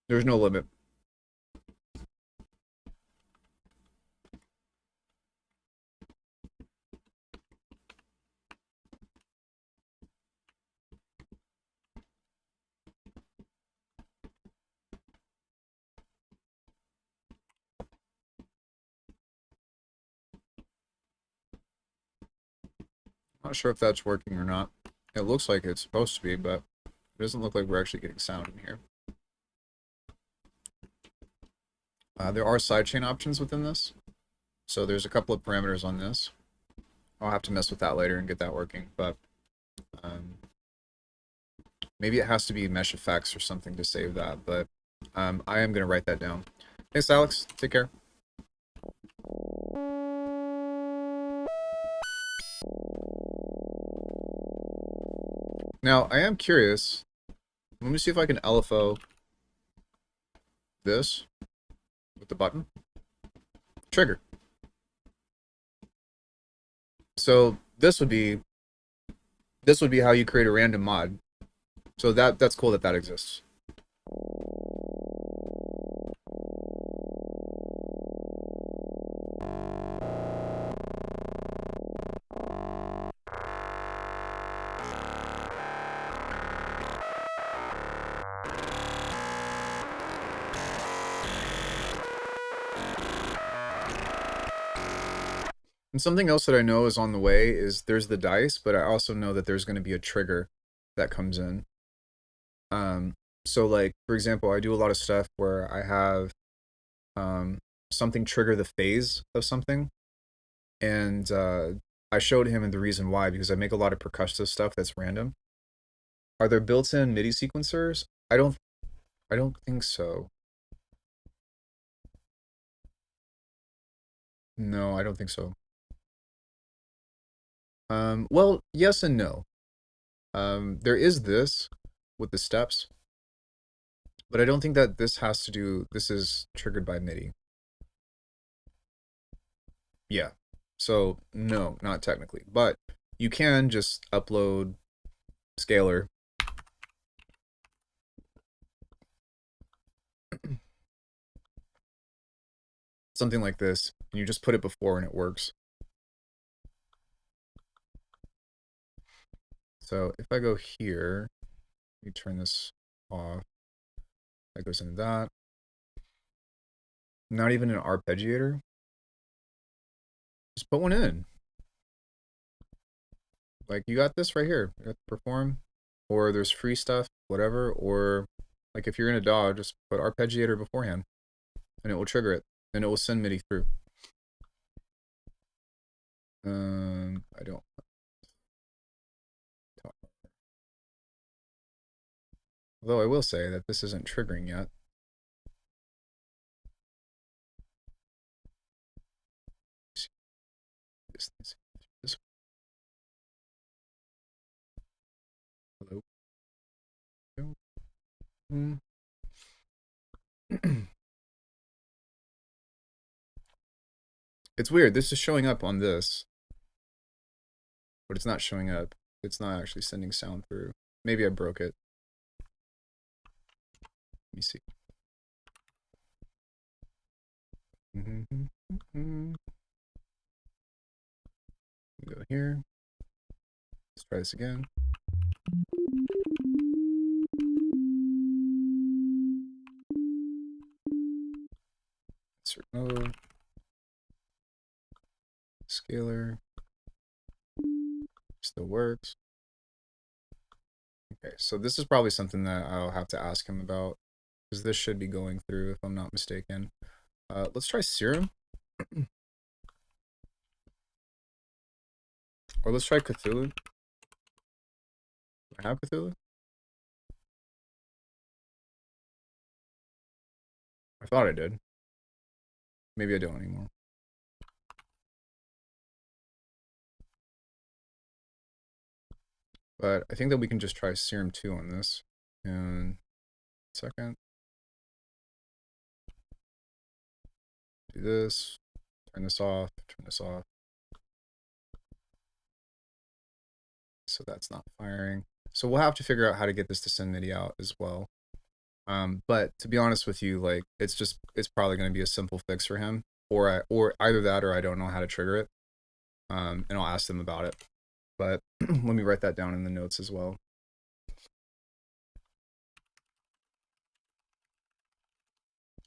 There's no limit. Not sure if that's working or not. It looks like it's supposed to be, but it doesn't look like we're actually getting sound in here. There are sidechain options within this. So there's a couple of parameters on this. I'll have to mess with that later and get that working, but maybe it has to be mesh effects or something to save that, but I am going to write that down. Thanks, Alex. Take care. Now, I am curious. Let me see if I can LFO this with the button. Trigger. So this would be how you create a random mod. So that's cool that that exists. And something else that I know is on the way is there's the dice, but I also know that there's going to be a trigger that comes in. Um, so like for example, I do a lot of stuff where I have um, something trigger the phase of something, and I showed him the reason why because I make a lot of percussive stuff that's random. Are there built-in MIDI sequencers? I don't think so. No, I don't think so. Well, yes and no. There is this with the steps, but I don't think that this is triggered by MIDI. Yeah. So, no, not technically. But you can just upload scalar, something like this, and you just put it before and it works. So if I go here, let me turn this off. That goes into that. Not even an arpeggiator. Just put one in. Like you got this right here. You got perform, or there's free stuff, whatever. Or like if you're in a DAW, just put arpeggiator beforehand, and it will trigger it, and it will send MIDI through. I don't. Although I will say that this isn't triggering yet. This hello. It's weird. This is showing up on this, but it's not showing up. It's not actually sending sound through. Maybe I broke it. Let me see. Go here. Let's try this again. Insert mode. Scalar. Still works. Okay, so this is probably something that I'll have to ask him about, because this should be going through if I'm not mistaken. Let's try Serum. Or let's try Cthulhu. Do I have Cthulhu? I thought I did. Maybe I don't anymore. But I think that we can just try Serum 2 on this. And second. Do this. Turn this off. Turn this off. So that's not firing. So we'll have to figure out how to get this to send MIDI out as well. But to be honest with you, like it's probably going to be a simple fix for him, or either that or I don't know how to trigger it. And I'll ask them about it. But let me write that down in the notes as well.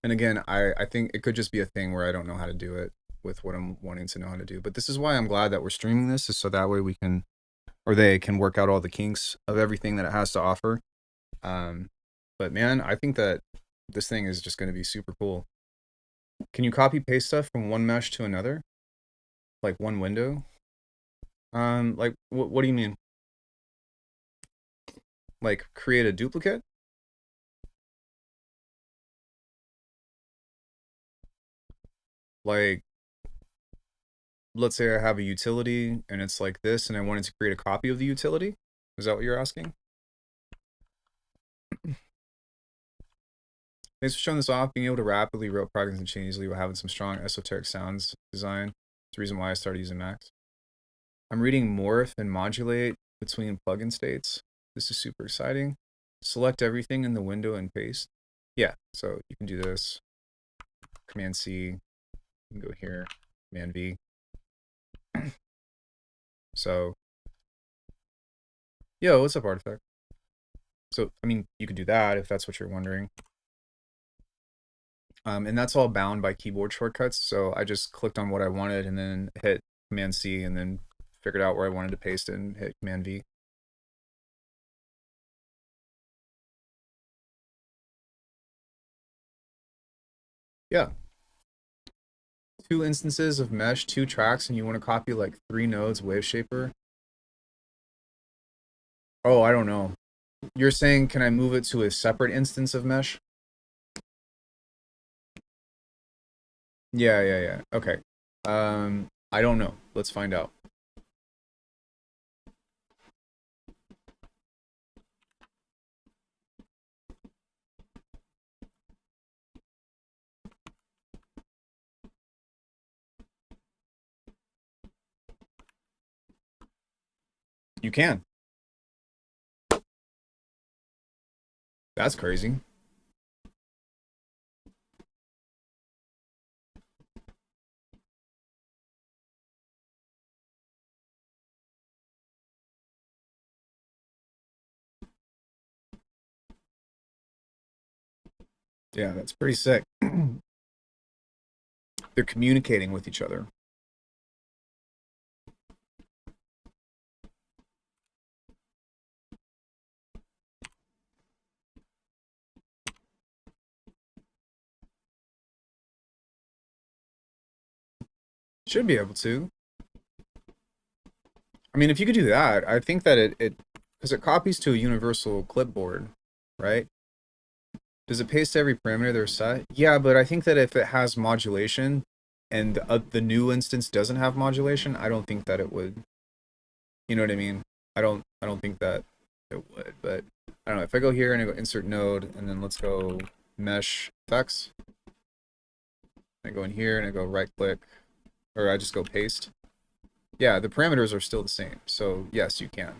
And again, I think it could just be a thing where I don't know how to do it with what I'm wanting to know how to do. But this is why I'm glad that we're streaming this, is so that way we can, or they can work out all the kinks of everything that it has to offer. But man, I think that this thing is just going to be super cool. Can you copy paste stuff from one mesh to another? Like one window? Like what do you mean? Like create a duplicate? Like let's say I have a utility and it's like this and I wanted to create a copy of the utility? Is that what you're asking? Thanks for showing this off. Being able to rapidly write programs and change easily while having some strong esoteric sounds design. It's the reason why I started using Macs. I'm reading morph and modulate between plugin states. This is super exciting. Select everything in the window and paste. Yeah, so you can do this. Command C. You can go here. Command V. So, yo, what's up, Artifact? So, I mean, you could do that if that's what you're wondering. And that's all bound by keyboard shortcuts. So I just clicked on what I wanted and then hit Command C, and then figured out where I wanted to paste it and hit Command V. Yeah. Two instances of mesh, two tracks, and you want to copy like three nodes wave shaper. Oh, I don't know. You're saying, can I move it to a separate instance of mesh? Yeah. Okay. I don't know. Let's find out. You can. That's crazy. Yeah, that's pretty sick. They're communicating with each other. Should be able to. I mean, if you could do that, I think that it because it copies to a universal clipboard, right? Does it paste every parameter they're set? Yeah, but I think that if it has modulation and the new instance doesn't have modulation, I don't think that it would. You know what I mean? I don't think that it would, but I don't know. If I go here and I go insert node and then let's go mesh effects. I go in here and I go right click, or I just go paste. Yeah, the parameters are still the same. So yes, you can.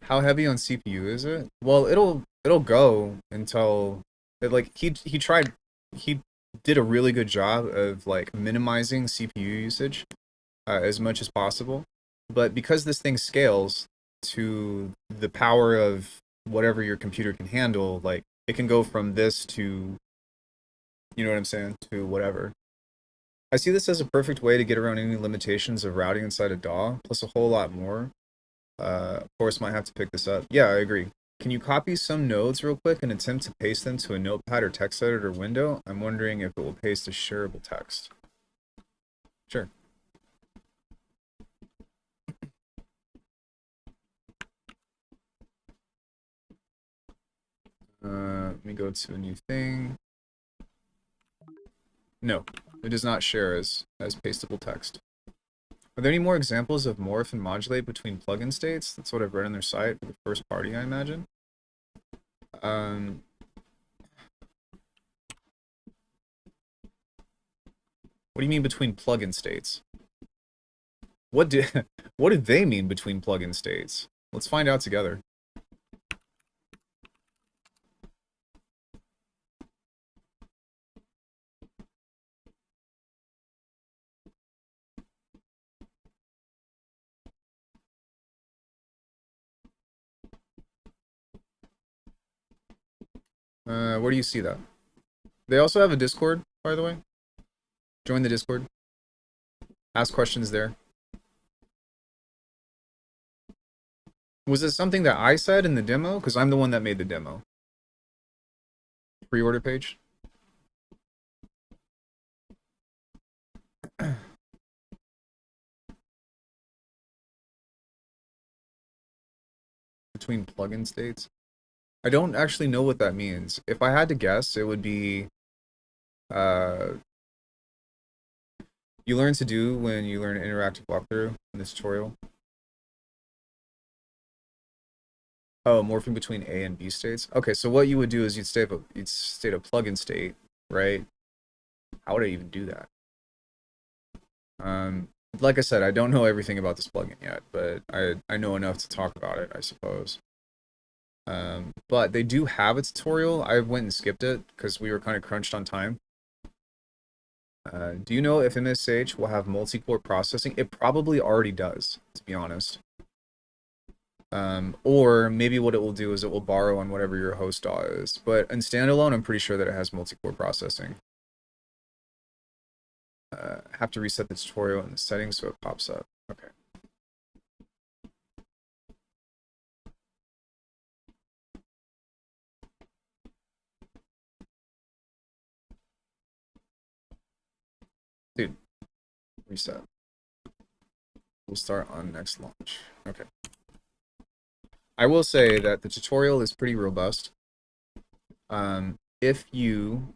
How heavy on CPU is it? Well, it'll go until it, like he did a really good job of like minimizing CPU usage as much as possible. But because this thing scales to the power of whatever your computer can handle, like it can go from this to, you know what I'm saying, to whatever. I see this as a perfect way to get around any limitations of routing inside a DAW, plus a whole lot more. Of course, might have to pick this up. Yeah, I agree. Can you copy some nodes real quick and attempt to paste them to a notepad or text editor window? I'm wondering if it will paste a shareable text. Sure. Let me go to a new thing. No, it does not share as pastable text. Are there any more examples of morph and modulate between plugin states? That's what I've read on their site for the first party, I imagine. Um, what do you mean between plugin states? What do what do they mean between plugin states? Let's find out together. Where do you see that? They also have a Discord, by the way. Join the Discord. Ask questions there. Was it something that I said in the demo? Because I'm the one that made the demo. Pre-order page. Between plugin states. I don't actually know what that means. If I had to guess, it would be uh, you learn to do when you learn interactive walkthrough in this tutorial. Oh, morphing between A and B states. Okay, so what you would do is you'd state a plugin state, right? How would I even do that? Like I said, I don't know everything about this plugin yet, but I know enough to talk about it, I suppose. But they do have a tutorial. I went and skipped it because we were kind of crunched on time. Do you know if MSH will have multi-core processing? It probably already does, to be honest. Or maybe what it will do is it will borrow on whatever your host DAW is. But in standalone, I'm pretty sure that it has multi-core processing. Have to reset the tutorial in the settings so it pops up. Okay. Dude, reset. We'll start on next launch. Okay. I will say that the tutorial is pretty robust. If you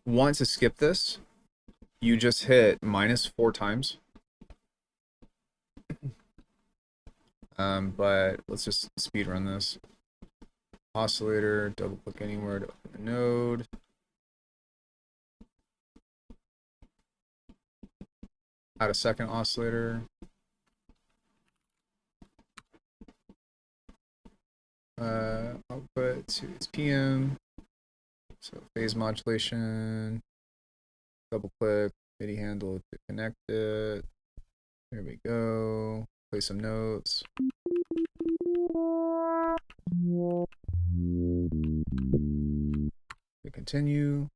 want to skip this, you just hit -4 times. But let's just speed run this. Oscillator, double click anywhere to open the node. Add a second oscillator. Output to its PM. So phase modulation. Double click, MIDI handle to connect it. There we go. Play some notes. We continue.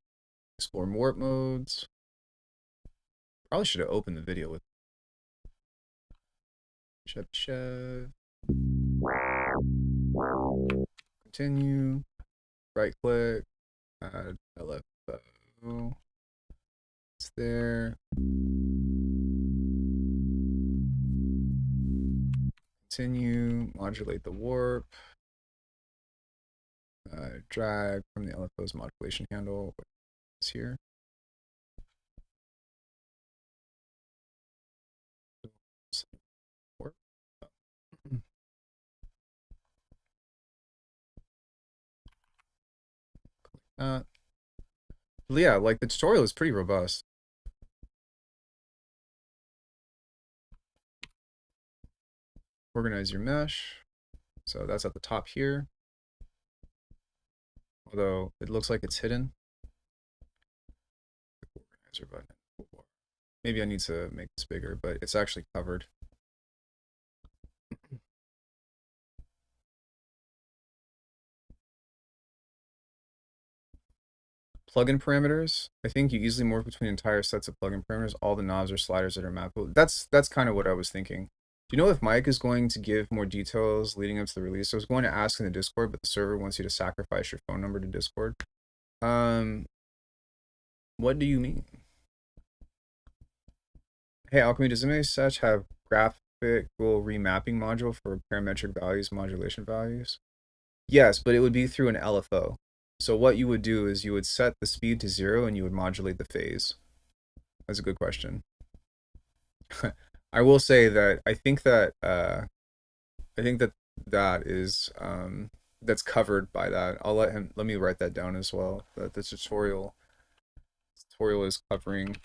Explore warp modes. Probably should have opened the video with Chev. Continue. Right click. Add LFO. It's there. Continue. Modulate the warp. Drag from the LFO's modulation handle. It's here. Warp. Yeah, like the tutorial is pretty robust. Organize your mesh. So that's at the top here. Although it looks like it's hidden. Organizer button. Maybe I need to make this bigger, but it's actually covered. Plugin parameters. I think you easily morph between entire sets of plugin parameters. All the knobs or sliders that are mappable. That's kind of what I was thinking. Do you know if Mike is going to give more details leading up to the release? I was going to ask in the Discord, but the server wants you to sacrifice your phone number to Discord. What do you mean? Hey, Alchemy, does MSH have graphical remapping module for parametric values, modulation values? Yes, but it would be through an LFO. So what you would do is you would set the speed to 0 and you would modulate the phase. That's a good question. I will say that I think that that is that's covered by that. Let me write that down as well. That the tutorial is covering.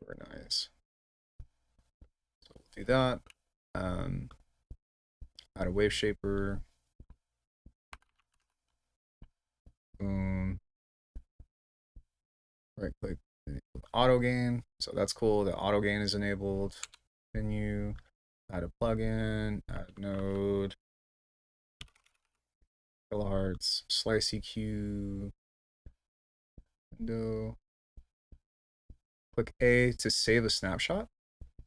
Very nice. So we'll do that. Add a wave shaper. Boom. Right click, auto gain. So that's cool. The auto gain is enabled. Menu, add a plugin, add node, kilohertz, slice EQ, window. Click A to save a snapshot.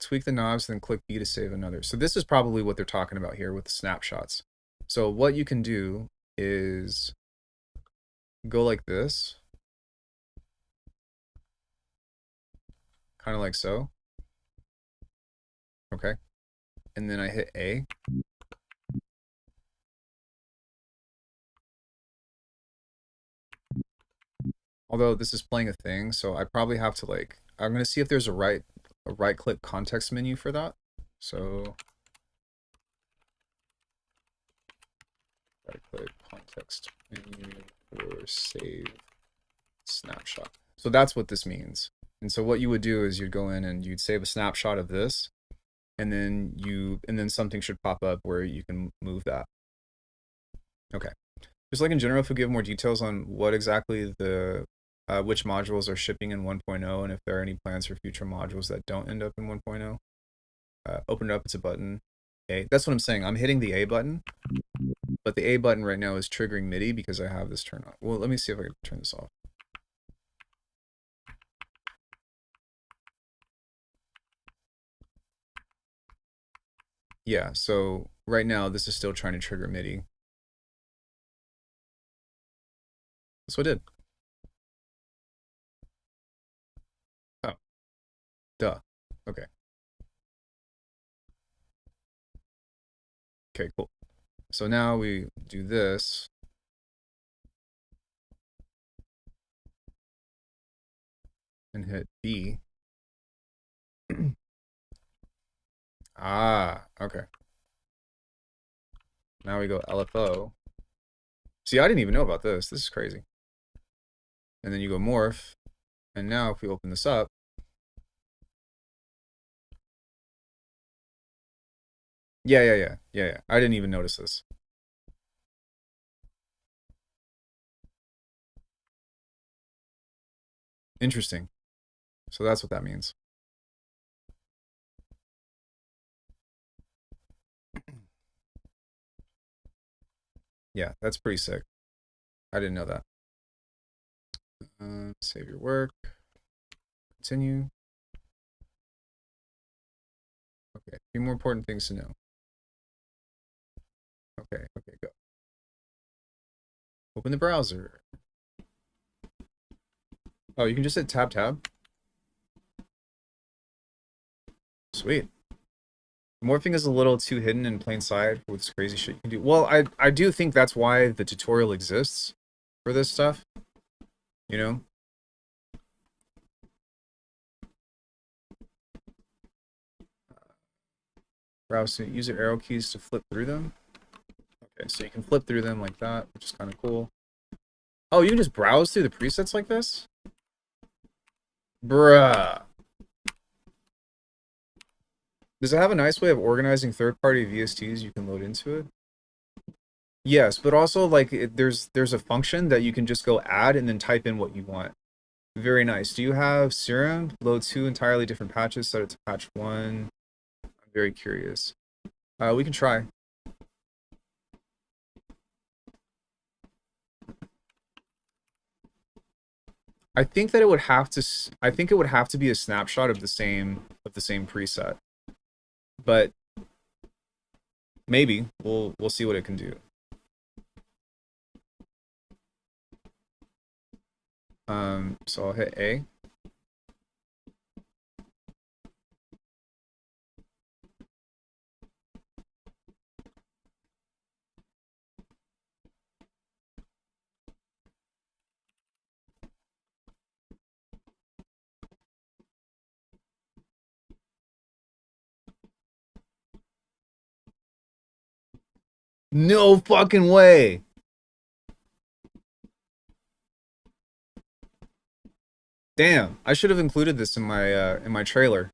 Tweak the knobs, then click B to save another. So this is probably what they're talking about here with the snapshots. So what you can do is go like this, kind of like so. Okay. And then I hit A. Although this is playing a thing, so I probably have to like, I'm going to see if there's a right click context menu for that. So right click context menu or save snapshot. So that's what this means. And so what you would do is you'd go in and you'd save a snapshot of this, and then something should pop up where you can move that. Okay. Just like in general, if we give more details on what exactly the which modules are shipping in 1.0, and if there are any plans for future modules that don't end up in 1.0. Open it up, it's a button. A. That's what I'm saying. I'm hitting the A button, but the A button right now is triggering MIDI because I have this turned on. Well, let me see if I can turn this off. Yeah, so right now this is still trying to trigger MIDI. That's what I did. Oh, duh. Okay. Okay, cool. So now we do this. And hit B. Ah, okay. Now we go LFO. See, I didn't even know about this. This is crazy. And then you go morph. And now if we open this up, yeah. I didn't even notice this. Interesting. So that's what that means. Yeah, that's pretty sick. I didn't know that. Save your work. Continue. Okay, a few more important things to know. Okay, go. Open the browser. Oh, you can just hit tab. Sweet. Morphing is a little too hidden in plain sight with this crazy shit you can do. Well, I do think that's why the tutorial exists for this stuff. You know? Browse to use your arrow keys to flip through them. Okay, so you can flip through them like that, which is kind of cool. Oh, you can just browse through the presets like this? Bruh. Does it have a nice way of organizing third-party VSTs you can load into it? Yes, but also like there's a function that you can just go add and then type in what you want. Very nice. Do you have Serum? Load 2 entirely different patches, set it to patch 1. I'm very curious. We can try. I think that it would have to I think it would have to be a snapshot of the same preset. But maybe we'll see what it can do. So I'll hit A. No fucking way. Damn, I should have included this in my trailer.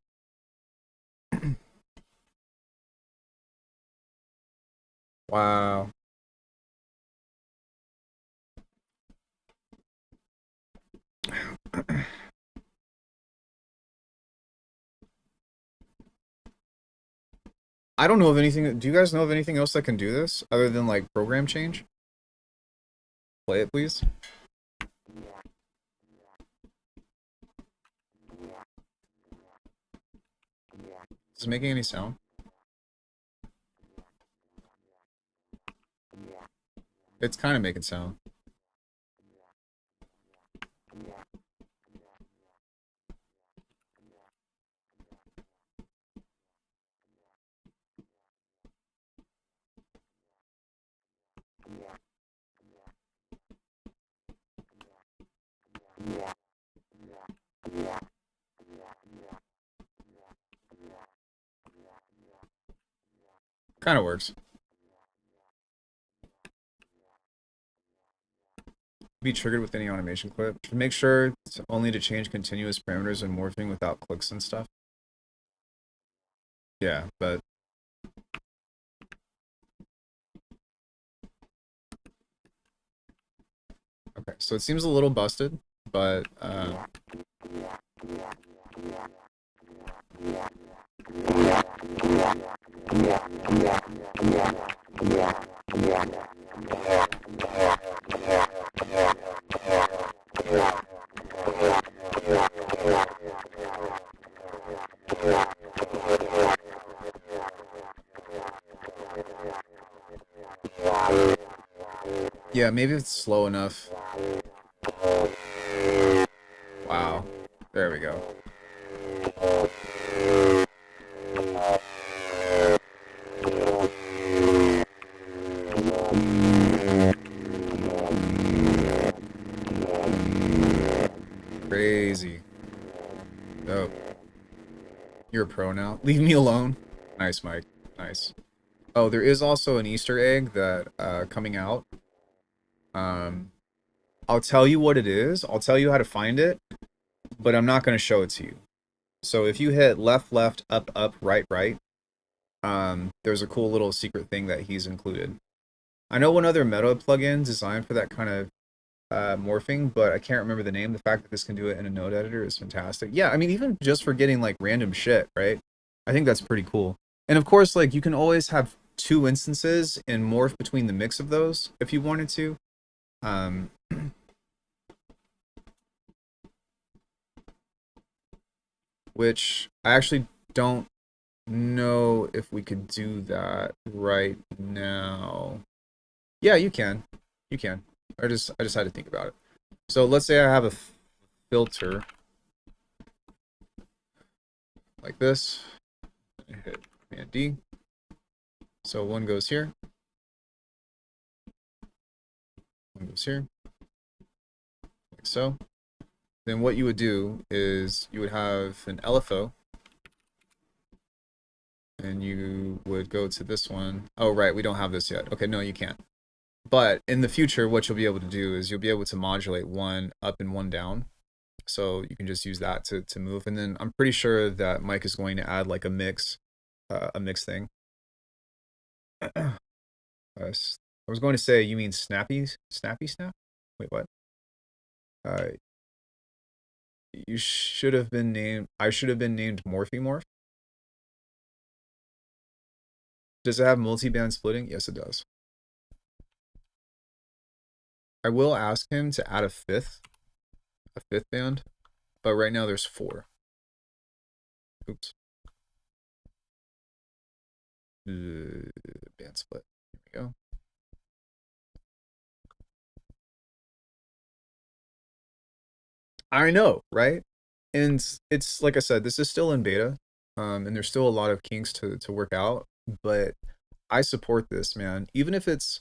Wow. I don't know of anything. Do you guys know of anything else that can do this other than like program change? Play it, please. Is it making any sound? It's kind of making sound. Kind of works. Be triggered with any automation clip. Make sure only to change continuous parameters and morphing without clicks and stuff. Yeah, but okay, so it seems a little busted, but yeah, maybe it's slow enough. Wow, there we go. Crazy. Oh, you're a pro now. Leave me alone. Nice, Mike. Nice. Oh, there is also an Easter egg that coming out. Um, I'll tell you what it is. I'll tell you how to find it, but I'm not going to show it to you. So if you hit left, left, up, up, right, right, there's a cool little secret thing that he's included. I know one other meta plugin designed for that kind of morphing, but I can't remember the name. The fact that this can do it in a node editor is fantastic. Yeah, I mean, even just for getting like random shit, right? I think that's pretty cool. And of course, like you can always have two instances and morph between the mix of those if you wanted to. Um, which I actually don't know if we could do that right now. Yeah, you can. You can. I just had to think about it. So let's say I have a filter like this. I hit Command D. So one goes here. One goes here. Like so. Then what you would do is you would have an LFO. And you would go to this one. Oh, right, we don't have this yet. Okay, no, you can't. But in the future, what you'll be able to do is you'll be able to modulate one up and one down. So you can just use that to move. And then I'm pretty sure that Mike is going to add like a mix thing. I was going to say, you mean snappy snap? Wait, what? Uh, you should have been named. I should have been named Morph. Does it have multi-band splitting? Yes, it does. I will ask him to add a fifth band, but right now there's 4. Oops. Band split. Here we go. I know, right? And it's like I said, this is still in beta, and there's still a lot of kinks to work out. But I support this, man. Even if it's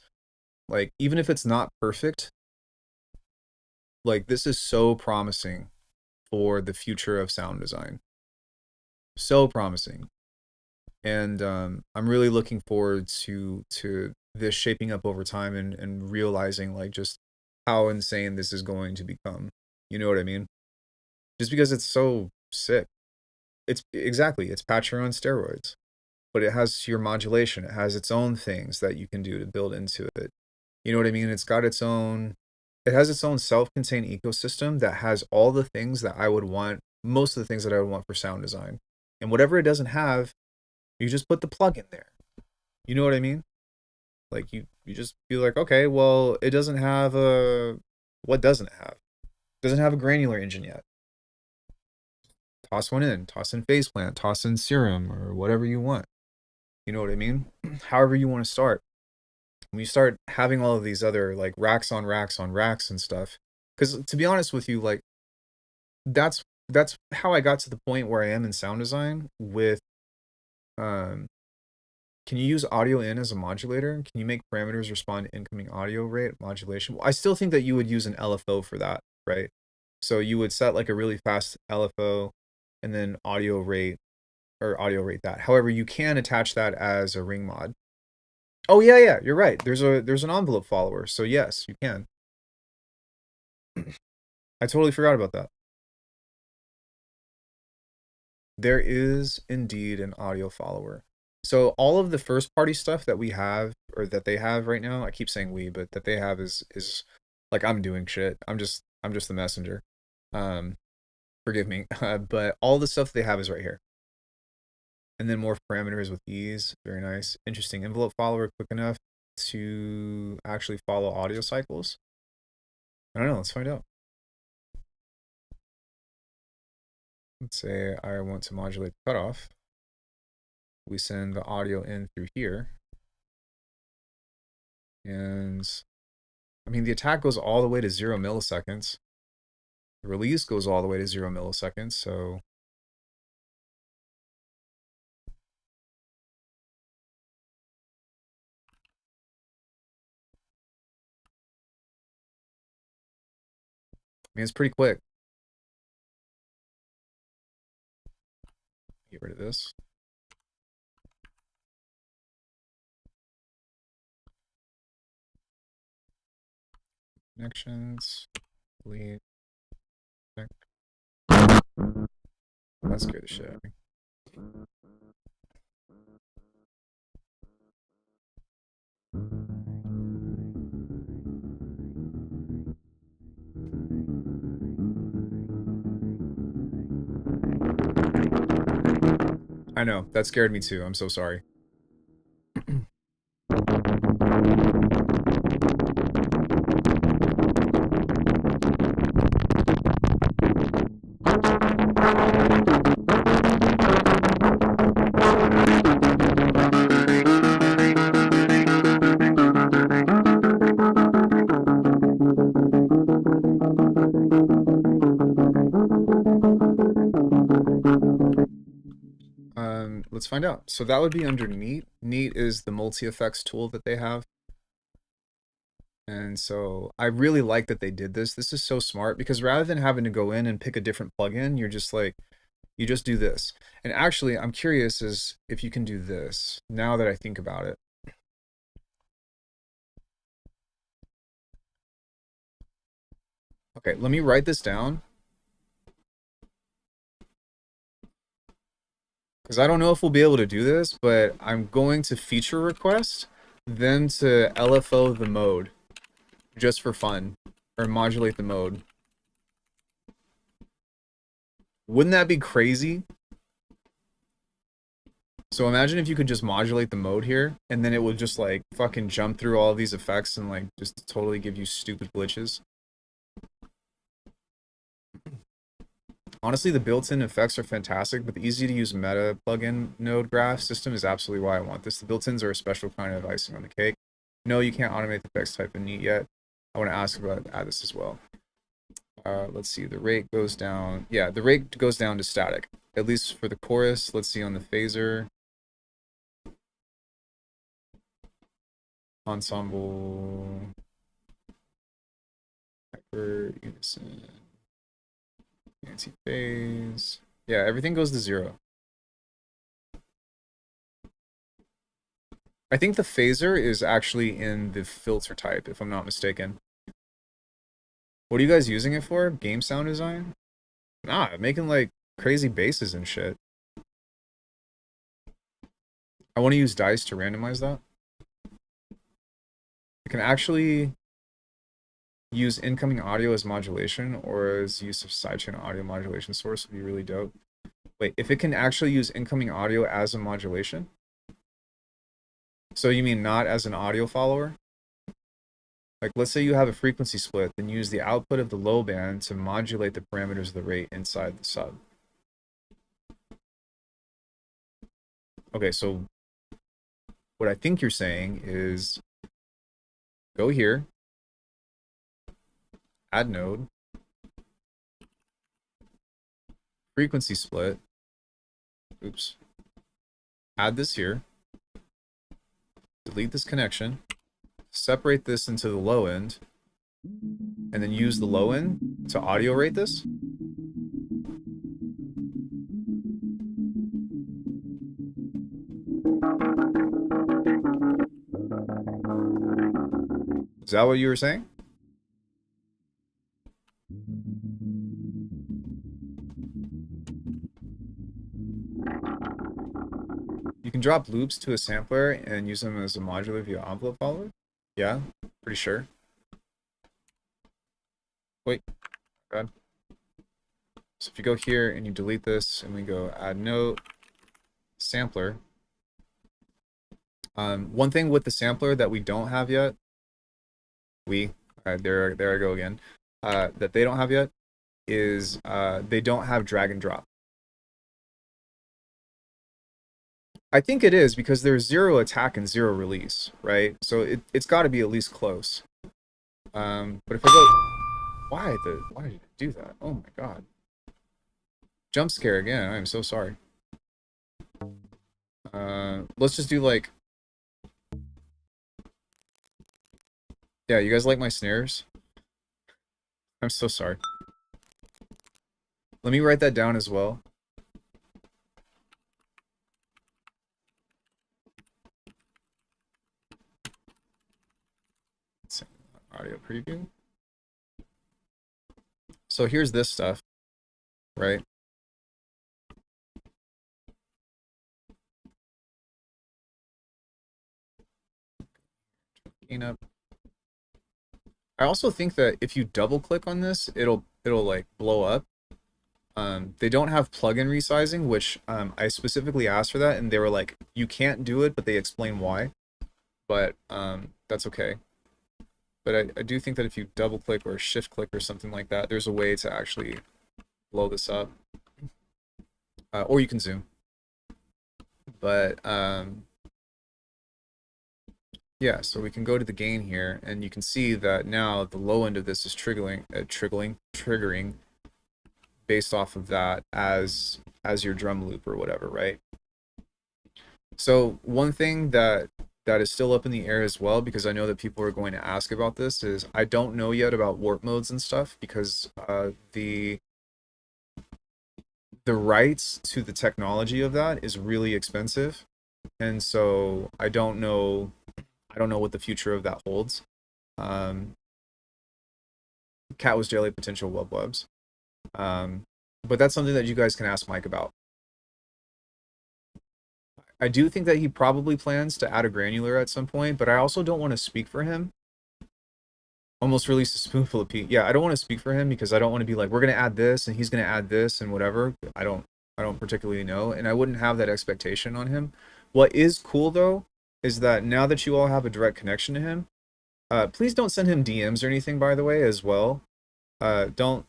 not perfect, like this is so promising for the future of sound design. So promising. And I'm really looking forward to this shaping up over time and realizing like just how insane this is going to become. You know what I mean? Just because it's so sick. It's exactly, it's Patcher on steroids. But it has your modulation. It has its own things that you can do to build into it. You know what I mean? It has its own self-contained ecosystem that has all the things that I would want, most of the things that I would want for sound design. And whatever it doesn't have, you just put the plug in there. You know what I mean? Like you just feel like, okay, well, it doesn't have what doesn't it have? It doesn't have a granular engine yet. Toss one in, toss in phase plant, toss in serum or whatever you want. You know what I mean? However you want to start. When you start having all of these other like racks on racks on racks and stuff, because to be honest with you, like that's how I got to the point where I am in sound design with um can you use audio in as a modulator? Can you make parameters respond to incoming audio rate modulation? Well, I still think that you would use an LFO for that, right? So you would set like a really fast LFO and then audio rate that. However, you can attach that as a ring mod. Oh yeah, you're right. There's an envelope follower. So yes, you can. I totally forgot about that. There is indeed an audio follower. So all of the first party stuff that we have or that they have right now, I keep saying we, but that they have is like I'm doing shit. I'm just the messenger. Um, forgive me, but all the stuff they have is right here. And then more parameters with these. Very nice. Interesting. Envelope follower quick enough to actually follow audio cycles. I don't know. Let's find out. Let's say I want to modulate the cutoff. We send the audio in through here. And I mean, the attack goes all the way to 0 milliseconds. The release goes all the way to 0 milliseconds. So I mean, it's pretty quick. Get rid of this. Connections. Delete. Check. That scared the shit out of me. I know, that scared me too. I'm so sorry. Let's find out. So that would be under Neat. Neat is the multi-effects tool that they have. And so I really like that they did this. This is so smart because rather than having to go in and pick a different plugin, you're just like, you just do this. And actually, I'm curious as if you can do this now that I think about it. Okay, let me write this down. Because I don't know if we'll be able to do this, but I'm going to feature request them to LFO the mode just for fun, or modulate the mode. Wouldn't that be crazy? So imagine if you could just modulate the mode here, and then it would just like fucking jump through all of these effects and like just totally give you stupid glitches. Honestly, the built-in effects are fantastic, but the easy-to-use meta plugin node graph system is absolutely why I want this. The built-ins are a special kind of icing on the cake. No, you can't automate the effects type in Neat yet. I want to ask about add this as well. Let's see, the rate goes down. Yeah, the rate goes down to static, at least for the chorus. Let's see on the phaser. Ensemble. Hyper, unison. Anti-phase. Yeah, everything goes to 0. I think the phaser is actually in the filter type, if I'm not mistaken. What are you guys using it for? Game sound design? Nah, making like crazy basses and shit. I want to use dice to randomize that. I can actually use incoming audio as modulation, or as use of sidechain audio modulation source would be really dope. Wait, if it can actually use incoming audio as a modulation? So you mean not as an audio follower? Like, let's say you have a frequency split, then use the output of the low band to modulate the parameters of the rate inside the sub. Okay, so what I think you're saying is go here, add node, frequency split, oops, add this here, delete this connection, separate this into the low end, and then use the low end to audio rate this. Is that what you were saying? You can drop loops to a sampler and use them as a modular via envelope follower? Yeah, pretty sure. Wait, God. So if you go here and you delete this and we go add note, sampler. One thing with the sampler that we don't have yet, there I go again, that they don't have yet is they don't have drag and drop. I think it is because there's 0 attack and 0 release, right? So it's got to be at least close. But if I go, why did it do that? Oh my god! Jump scare again. I'm so sorry. Let's just do like, yeah. You guys like my snares? I'm so sorry. Let me write that down as well. Audio preview. So here's this stuff, right? Up. I also think that if you double click on this, it'll like blow up. They don't have plugin resizing, which I specifically asked for that, and they were like, you can't do it, but they explain why. But that's okay. But I do think that if you double click or shift click or something like that, there's a way to actually blow this up. Or you can zoom. But yeah, so we can go to the gain here, and you can see that now the low end of this is triggering based off of that as your drum loop or whatever, right? So one thing that is still up in the air as well, because I know that people are going to ask about this, is I don't know yet about warp modes and stuff, because the rights to the technology of that is really expensive, and so I don't know what the future of that holds. Cat was jelly potential webs. But that's something that you guys can ask Mike about. I do think that he probably plans to add a granular at some point, but I also don't want to speak for him. Almost released a spoonful of pee. Yeah, I don't want to speak for him because I don't want to be like, we're going to add this and he's going to add this and whatever. I don't particularly know, and I wouldn't have that expectation on him. What is cool though is that now that you all have a direct connection to him, please don't send him DMs or anything, by the way, as well. Don't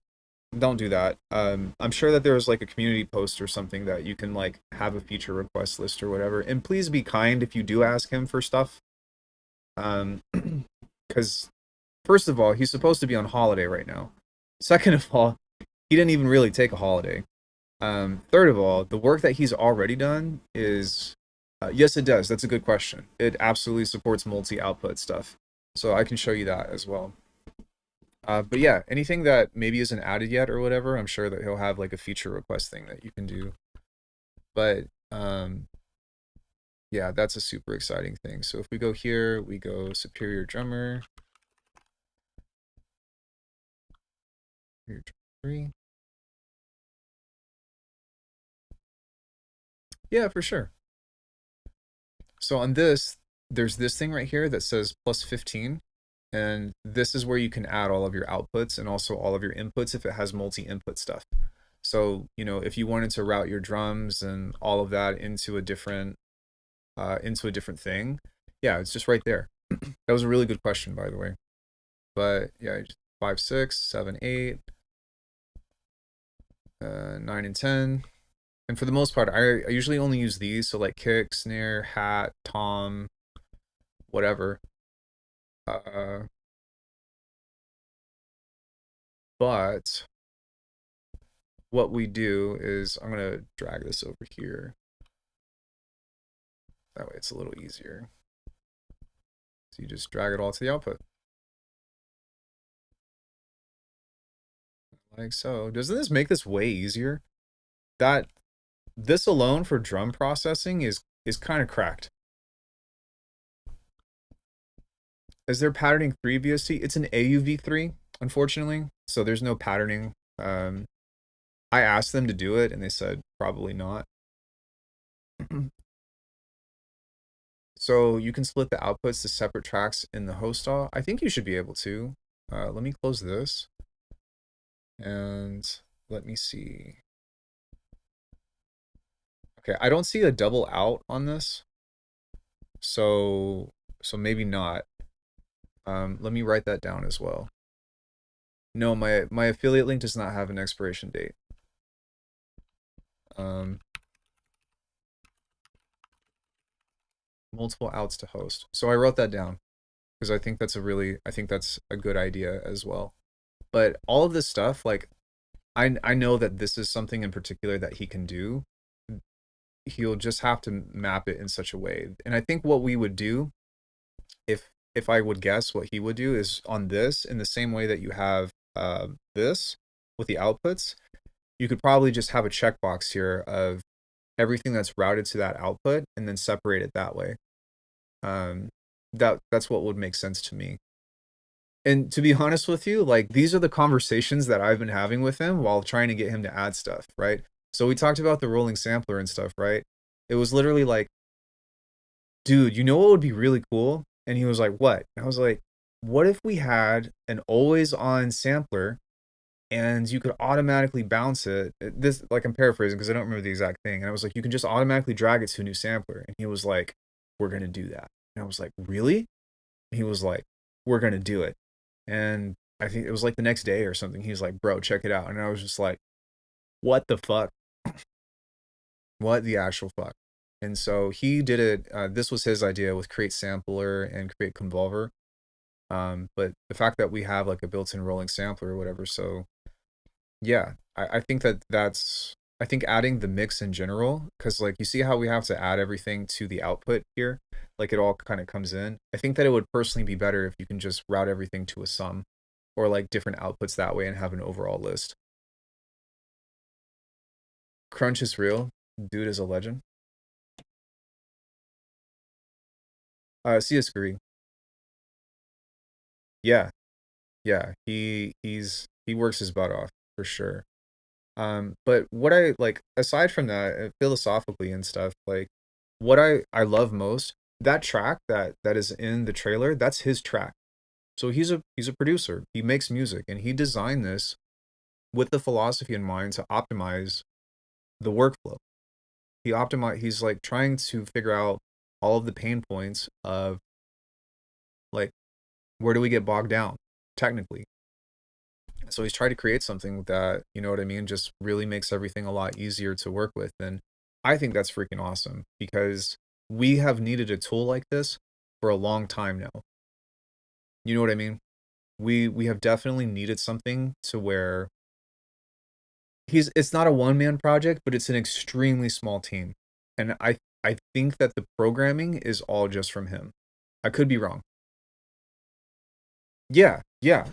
do that. I'm sure that there's like a community post or something that you can like have a feature request list or whatever. And please be kind if you do ask him for stuff. Because first of all, he's supposed to be on holiday right now. Second of all, he didn't even really take a holiday. Third of all, the work that he's already done is, yes, it does. That's a good question. It absolutely supports multi-output stuff. So I can show you that as well. But yeah, anything that maybe isn't added yet or whatever, I'm sure that he'll have like a feature request thing that you can do. But yeah, that's a super exciting thing. So if we go here, we go Superior Drummer. Superior Drummer 3. Yeah, for sure. So on this, there's this thing right here that says plus 15. And this is where you can add all of your outputs and also all of your inputs if it has multi-input stuff. So, you know, if you wanted to route your drums and all of that into a different thing, yeah, it's just right there. That was a really good question, by the way. But yeah, 5, 6, 7, 8, 9, and 10. And for the most part, I usually only use these. So like kick, snare, hat, tom, whatever. But what we do is, I'm going to drag this over here. That way it's a little easier. So you just drag it all to the output. Like so. Doesn't this make this way easier? This alone for drum processing is kind of cracked. Is there patterning 3 VST? It's an AUV3, unfortunately. So there's no patterning. I asked them to do it and they said probably not. So you can split the outputs to separate tracks in the host DAW. I think you should be able to. Let me close this. And let me see. Okay, I don't see a double out on this, so maybe not. Let me write that down as well. No, my affiliate link does not have an expiration date. Um, multiple outs to host. So I wrote that down because I think that's a good idea as well. But all of this stuff, like I know that this is something in particular that he can do. He'll just have to map it in such a way. And I think what we would do, if I would guess what he would do, is on this, in the same way that you have this with the outputs, you could probably just have a checkbox here of everything that's routed to that output and then separate it that way. That's what would make sense to me. And to be honest with you, like these are the conversations that I've been having with him while trying to get him to add stuff, right? So we talked about the rolling sampler and stuff, right? It was literally like, dude, you know what would be really cool? And he was like, what? And I was like, what if we had an always on sampler and you could automatically bounce it? This, like, I'm paraphrasing because I don't remember the exact thing. And I was like, you can just automatically drag it to a new sampler. And he was like, we're going to do that. And I was like, really? And he was like, we're going to do it. And I think it was like the next day or something. He was like, bro, check it out. And I was just like, what the fuck? What the actual fuck? And so he did it. This was his idea with create sampler and create convolver. But the fact that we have like a built-in rolling sampler or whatever. So yeah, I think I think adding the mix in general, because like you see how we have to add everything to the output here, like it all kind of comes in. I think that it would personally be better if you can just route everything to a sum or like different outputs that way and have an overall list. Crunch is real. Dude is a legend. CS Guri. Yeah, yeah. He works his butt off for sure. But what I like aside from that, philosophically and stuff, like what I love most, that track that is in the trailer, that's his track. So he's a producer. He makes music and he designed this with the philosophy in mind to optimize the workflow. He's like trying to figure out all of the pain points of like where do we get bogged down technically. So he's tried to create something that, you know what I mean, just really makes everything a lot easier to work with. And I think that's freaking awesome because we have needed a tool like this for a long time now. You know what I mean? We have definitely needed something to where it's not a one man project, but it's an extremely small team. And I think that the programming is all just from him. I could be wrong. Yeah, yeah.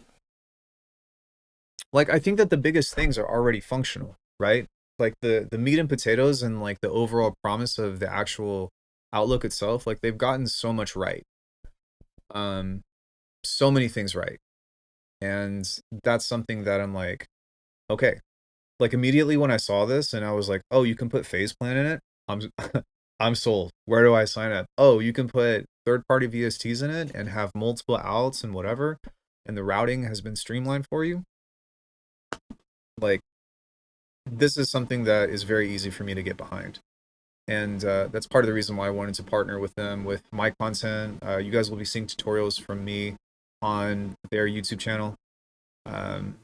Like I think that the biggest things are already functional, right? Like the meat and potatoes and like the overall promise of the actual outlook itself, like they've gotten so much right. Um so many things right. And that's something that I'm like, okay. Like immediately when I saw this and I was like, "Oh, you can put phase plan in it." I'm I'm sold. Where do I sign up? Oh, you can put third-party VSTs in it and have multiple outs and whatever, and the routing has been streamlined for you. Like this is something that is very easy for me to get behind. And that's part of the reason why I wanted to partner with them with my content. You guys will be seeing tutorials from me on their YouTube channel. Um,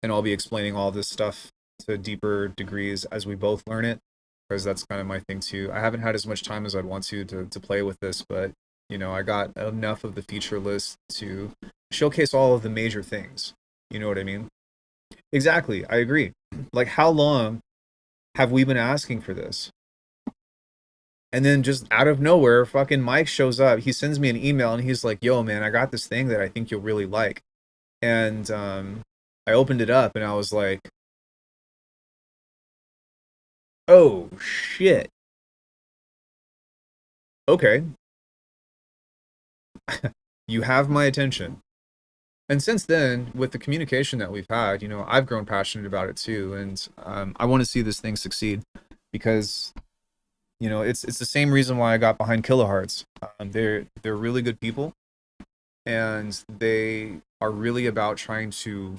and I'll be explaining all this stuff to deeper degrees as we both learn it, because that's kind of my thing too. I haven't had as much time as I'd want to play with this, but you know, I got enough of the feature list to showcase all of the major things. You know what I mean? Exactly. I agree. Like, how long have we been asking for this? And then just out of nowhere, fucking Mike shows up. He sends me an email and he's like, "Yo, man, I got this thing that I think you'll really like." And I opened it up and I was like, "Oh shit. Okay, you have my attention." And since then, with the communication that we've had, you know, I've grown passionate about it too, and I want to see this thing succeed because you know it's the same reason why I got behind Kilohearts. They're really good people, and they are really about trying to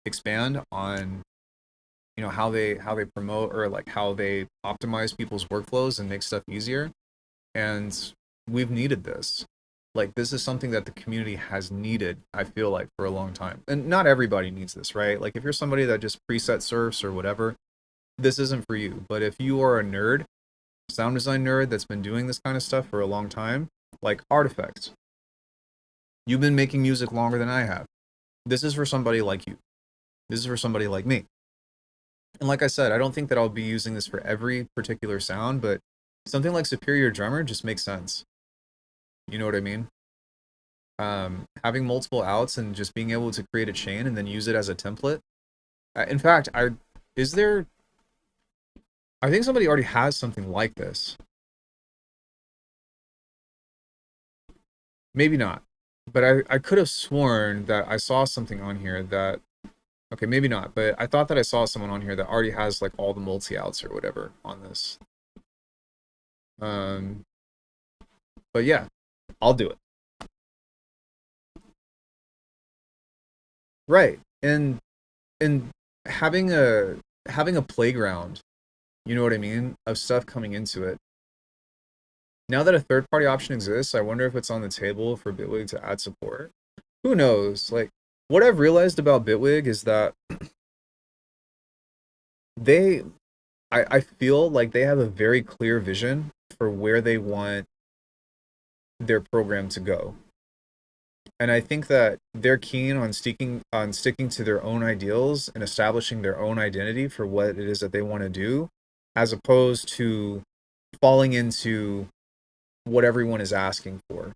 expand on how they promote or like how they optimize people's workflows and make stuff easier. And we've needed this. Like this is something that the community has needed, I feel like, for a long time. And not everybody needs this, right? Like if you're somebody that just preset surfs or whatever, this isn't for you. But if you are a nerd, sound design nerd that's been doing this kind of stuff for a long time, like Artifacts, you've been making music longer than I have. This is for somebody like you. This is for somebody like me. And like I said, I don't think that I'll be using this for every particular sound, but something like Superior Drummer just makes sense. You know what I mean? Having multiple outs and just being able to create a chain and then use it as a template. In fact, is there? I think somebody already has something like this. Maybe not, but I could have sworn that I saw something on here that. Okay, maybe not, but I thought that I saw someone on here that already has like all the multi outs or whatever on this. Um, but yeah, I'll do it. Right. And having a playground, you know what I mean, of stuff coming into it. Now that a third party option exists, I wonder if it's on the table for Bitwig to add support. Who knows? Like what I've realized about Bitwig is that they I feel like they have a very clear vision for where they want their program to go. And I think that they're keen on sticking to their own ideals and establishing their own identity for what it is that they want to do, as opposed to falling into what everyone is asking for.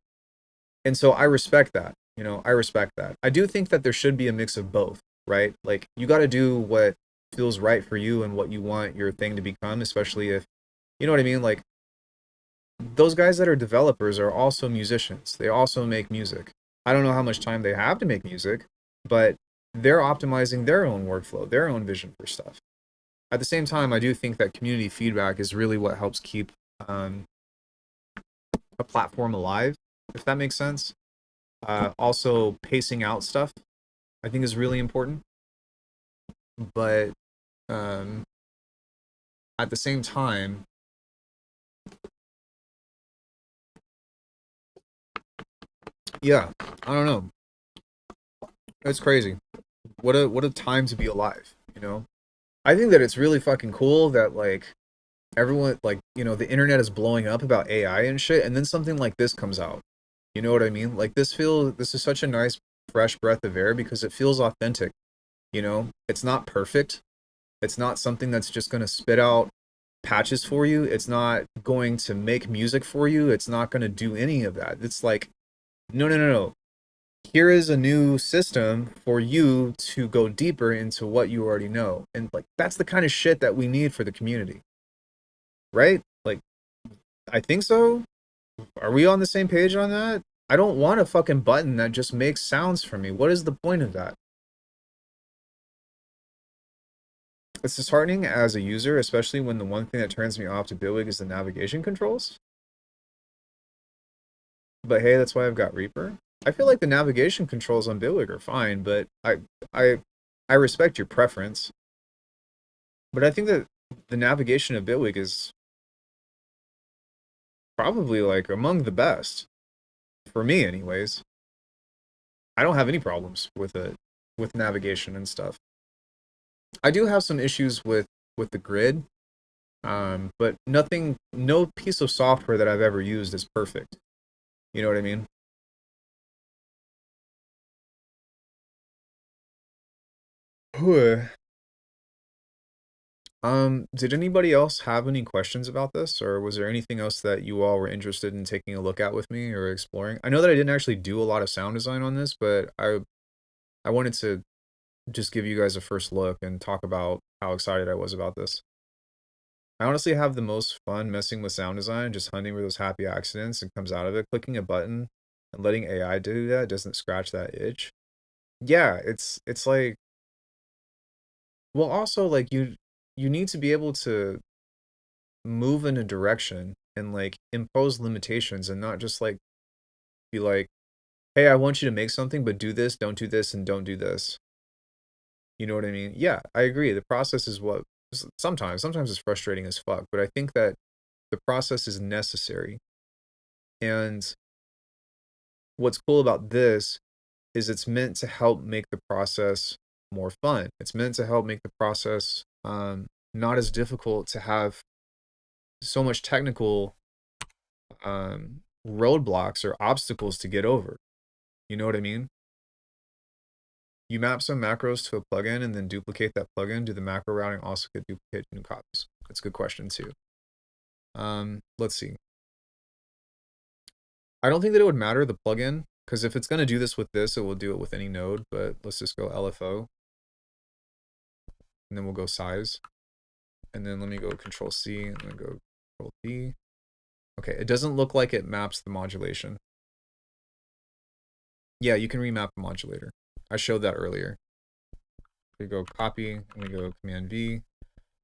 And so I respect that. I respect that. I do think that there should be a mix of both, right? Like you got to do what feels right for you and what you want your thing to become, especially if, you know what I mean? Like those guys that are developers are also musicians. They also make music. I don't know how much time they have to make music, but they're optimizing their own workflow, their own vision for stuff. At the same time, I do think that community feedback is really what helps keep um, a platform alive, if that makes sense. Also, pacing out stuff, I think, is really important. But um, at the same time, yeah, I don't know. It's crazy. What a time to be alive. I think that it's really fucking cool that like everyone like, the internet is blowing up about AI and shit, and then something like this comes out. You know what I mean? Like this is such a nice fresh breath of air because it feels authentic. It's not perfect. It's not something that's just going to spit out patches for you. It's not going to make music for you. It's not going to do any of that. It's like, no, no, no, no. Here is a new system for you to go deeper into what you already know. And like that's the kind of shit that we need for the community. Right? Like I think so. Are we on the same page on that? I don't want a fucking button that just makes sounds for me. What is the point of that? It's disheartening as a user, especially when the one thing that turns me off to Bitwig is the navigation controls. But hey, that's why I've got Reaper. I feel like the navigation controls on Bitwig are fine, but I I respect your preference. But I think that the navigation of Bitwig is probably like among the best for me, anyways. I don't have any problems with it, with navigation and stuff. I do have some issues with the grid, but no piece of software that I've ever used is perfect. You know what I mean? Did anybody else have any questions about this, or was there anything else that you all were interested in taking a look at with me or exploring? I know that I didn't actually do a lot of sound design on this, but I wanted to just give you guys a first look and talk about how excited I was about this. I honestly have the most fun messing with sound design, just hunting for those happy accidents and comes out of it. Clicking a button and letting AI do that doesn't scratch that itch. Yeah, it's like, well, also like you need to be able to move in a direction and like impose limitations and not just like be like, hey, I want you to make something, but do this, don't do this, and don't do this. You know what I mean? Yeah, I agree. The process is what sometimes it's frustrating as fuck, but I think that the process is necessary. And what's cool about this is it's meant to help make the process more fun. It's meant to help make the process not as difficult, to have so much technical roadblocks or obstacles to get over. You know what I mean? You map some macros to a plugin and then duplicate that plugin. Do the macro routing also get duplicated new copies? That's a good question too. Let's see. I don't think that it would matter the plugin, because if it's going to do this with this, it will do it with any node. But let's just go LFO, and then we'll go size, and then let me go Control C and then go Control T. Okay, it doesn't look like it maps the modulation. Yeah, you can remap the modulator. I showed that earlier. You go copy, and we go Command V.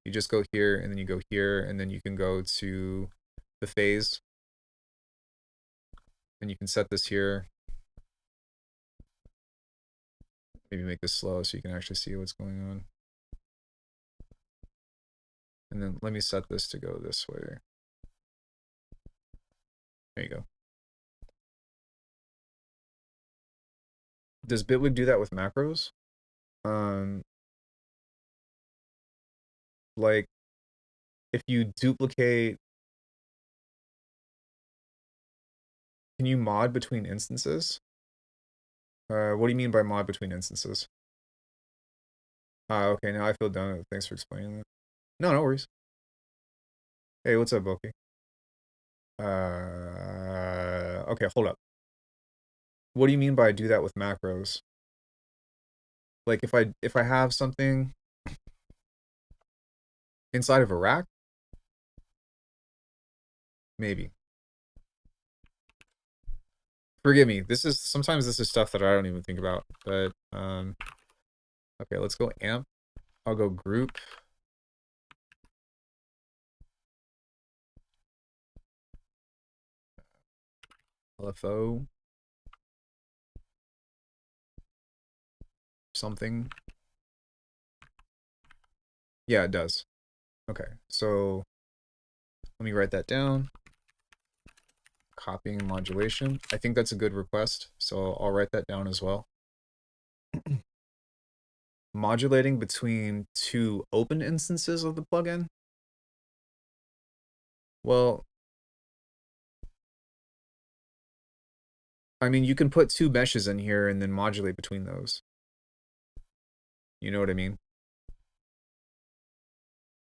You just go here, and then you go here, and then you can go to the phase, and you can set this here. Maybe make this slow so you can actually see what's going on. And then let me set this to go this way. There you go. Does Bitwig do that with macros? Like, if you duplicate, can you mod between instances? What do you mean by mod between instances? Okay, now I feel dumb. Thanks for explaining that. No worries. Hey, what's up, Boki? Okay, hold up. What do you mean by do that with macros? Like if I have something inside of a rack? Maybe. Forgive me. Sometimes this is stuff that I don't even think about. But okay, let's go amp. I'll go group. LFO. Something. Yeah, it does. Okay, so let me write that down. Copying modulation. I think that's a good request, so I'll write that down as well. Modulating between two open instances of the plugin. Well, I mean, you can put two meshes in here and then modulate between those. You know what I mean?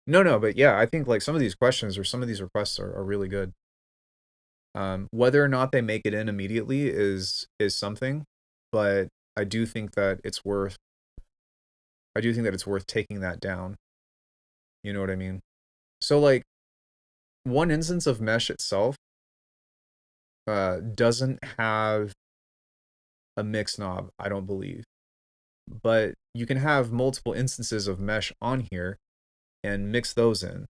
No, but yeah, I think like some of these questions or some of these requests are really good. Whether or not they make it in immediately is something, but I do think that it's worth taking that down. You know what I mean? So like one instance of mesh itself doesn't have a mix knob, I don't believe. But you can have multiple instances of mesh on here and mix those in.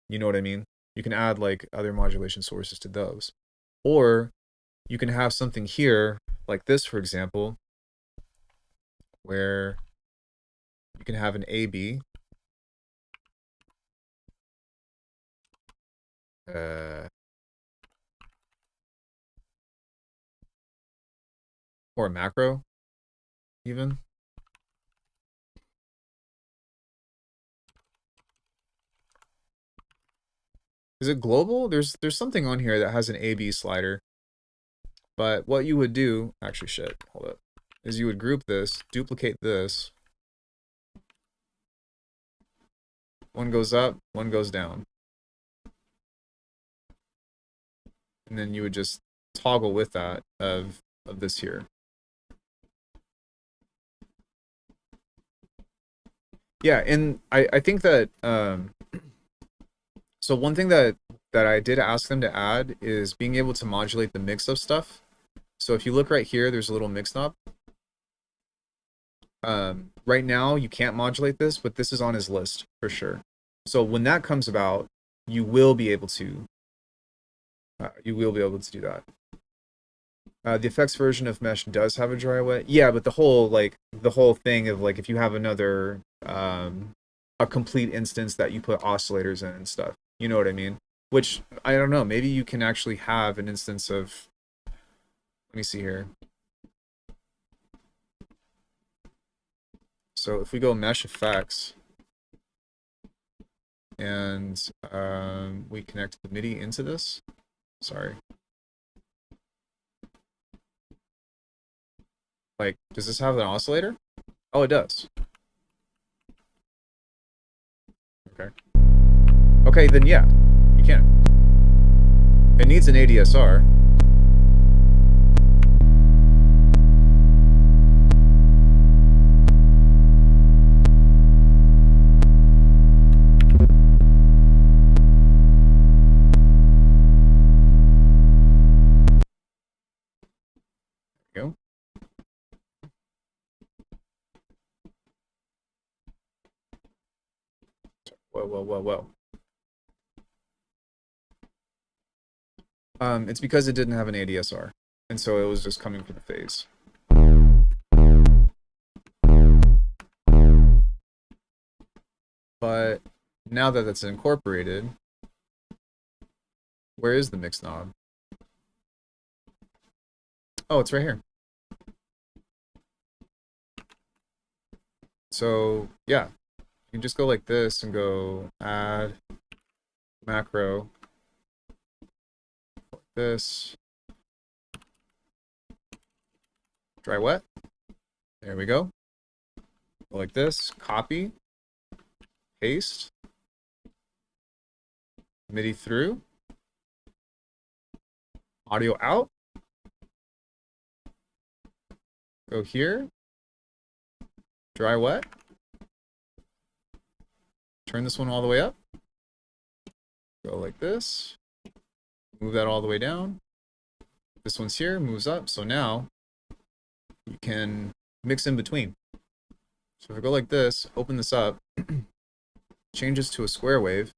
You know what I mean? You can add like other modulation sources to those. Or you can have something here, like this, for example, where you can have an AB. Or a macro, even. Is it global? There's something on here that has an AB slider. But what you would do, actually shit, hold up, is you would group this, duplicate this. One goes up, one goes down. And then you would just toggle with that of this here. Yeah, and I think that so one thing that I did ask them to add is being able to modulate the mix of stuff. So if you look right here, there's a little mix knob. Right now you can't modulate this, but this is on his list for sure. So when that comes about, you will be able to do that. The effects version of Mesh does have a dry wet. Yeah, but the whole thing of like if you have another a complete instance that you put oscillators in and stuff. You know what I mean? Which I don't know, maybe you can actually have an instance of, let me see here. So if we go mesh effects and we connect the MIDI into this, sorry. Like, does this have an oscillator? Oh, it does. Okay. Okay, then yeah, you can. It needs an ADSR. There you go. Whoa, whoa, whoa, whoa. It's because it didn't have an ADSR, and so it was just coming from the phase. But now that that's incorporated, where is the mix knob? Oh, it's right here. So yeah, you can just go like this and go add macro, like this, dry wet. There we go. Go like this, copy, paste, MIDI through, audio out, go here, dry wet, turn this one all the way up, go like this, move that all the way down. This one's here, moves up, so now you can mix in between. So if I go like this, open this up, changes to a square wave.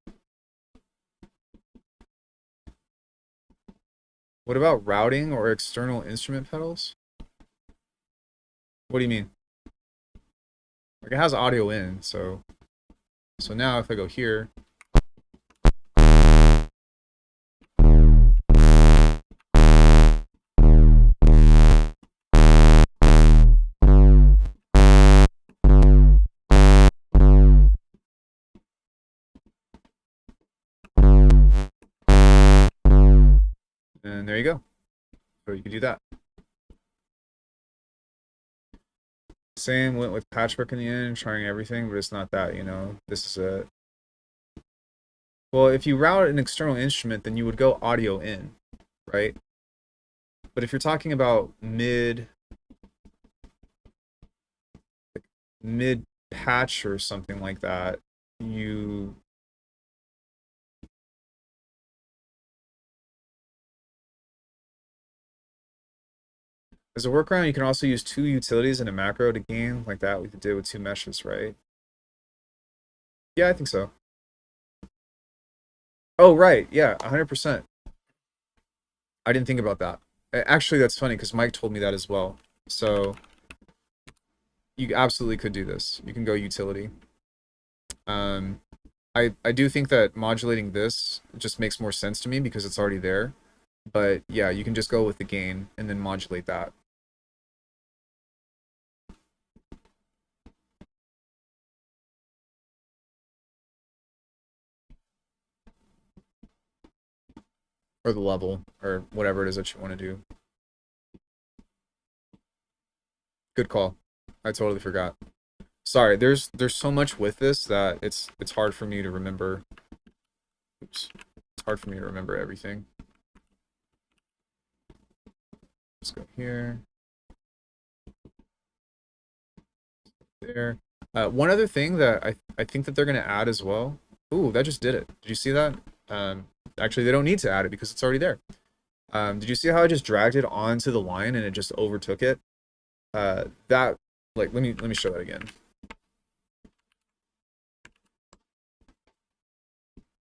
What about routing or external instrument pedals? What do you mean? Like it has audio in, so now if I go here, and there you go. So you can do that. Same went with patchwork in the end, trying everything, but it's not that, you know. This is a, well, if you route an external instrument, then you would go audio in, right? But if you're talking about mid patch or something like that, you as a workaround, you can also use two utilities in a macro to gain like that we did with two meshes, right? Yeah, I think so. Oh, right. Yeah, 100%. I didn't think about that. Actually, that's funny because Mike told me that as well. So you absolutely could do this. You can go utility. I do think that modulating this just makes more sense to me because it's already there. But yeah, you can just go with the gain and then modulate that. Or the level, or whatever it is that you want to do. Good call. I totally forgot. Sorry, there's so much with this that it's hard for me to remember. Oops. It's hard for me to remember everything. Let's go here. There. One other thing that I think that they're gonna add as well. Ooh, that just did it. Did you see that? Actually, they don't need to add it because it's already there. Did you see how I just dragged it onto the line and it just overtook it? That, like, let me show that again.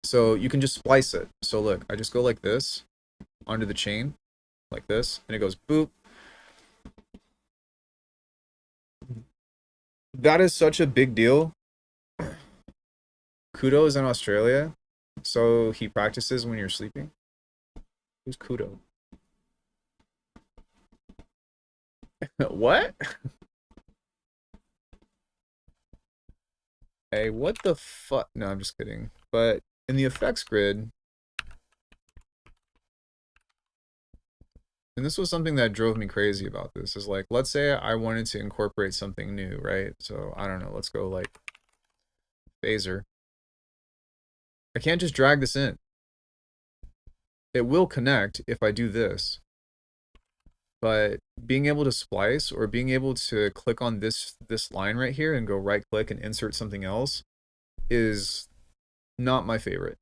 So you can just splice it. So look, I just go like this onto the chain, like this, and it goes boop. That is such a big deal. Kudo is in Australia, so he practices when you're sleeping. Who's Kudo? What? Hey, what the fuck? No, I'm just kidding. But in the effects grid, and this was something that drove me crazy about this, is like, let's say I wanted to incorporate something new, right? So I don't know, let's go like phaser. I can't just drag this in. It will connect if I do this, but being able to splice or being able to click on this line right here and go right click and insert something else is not my favorite.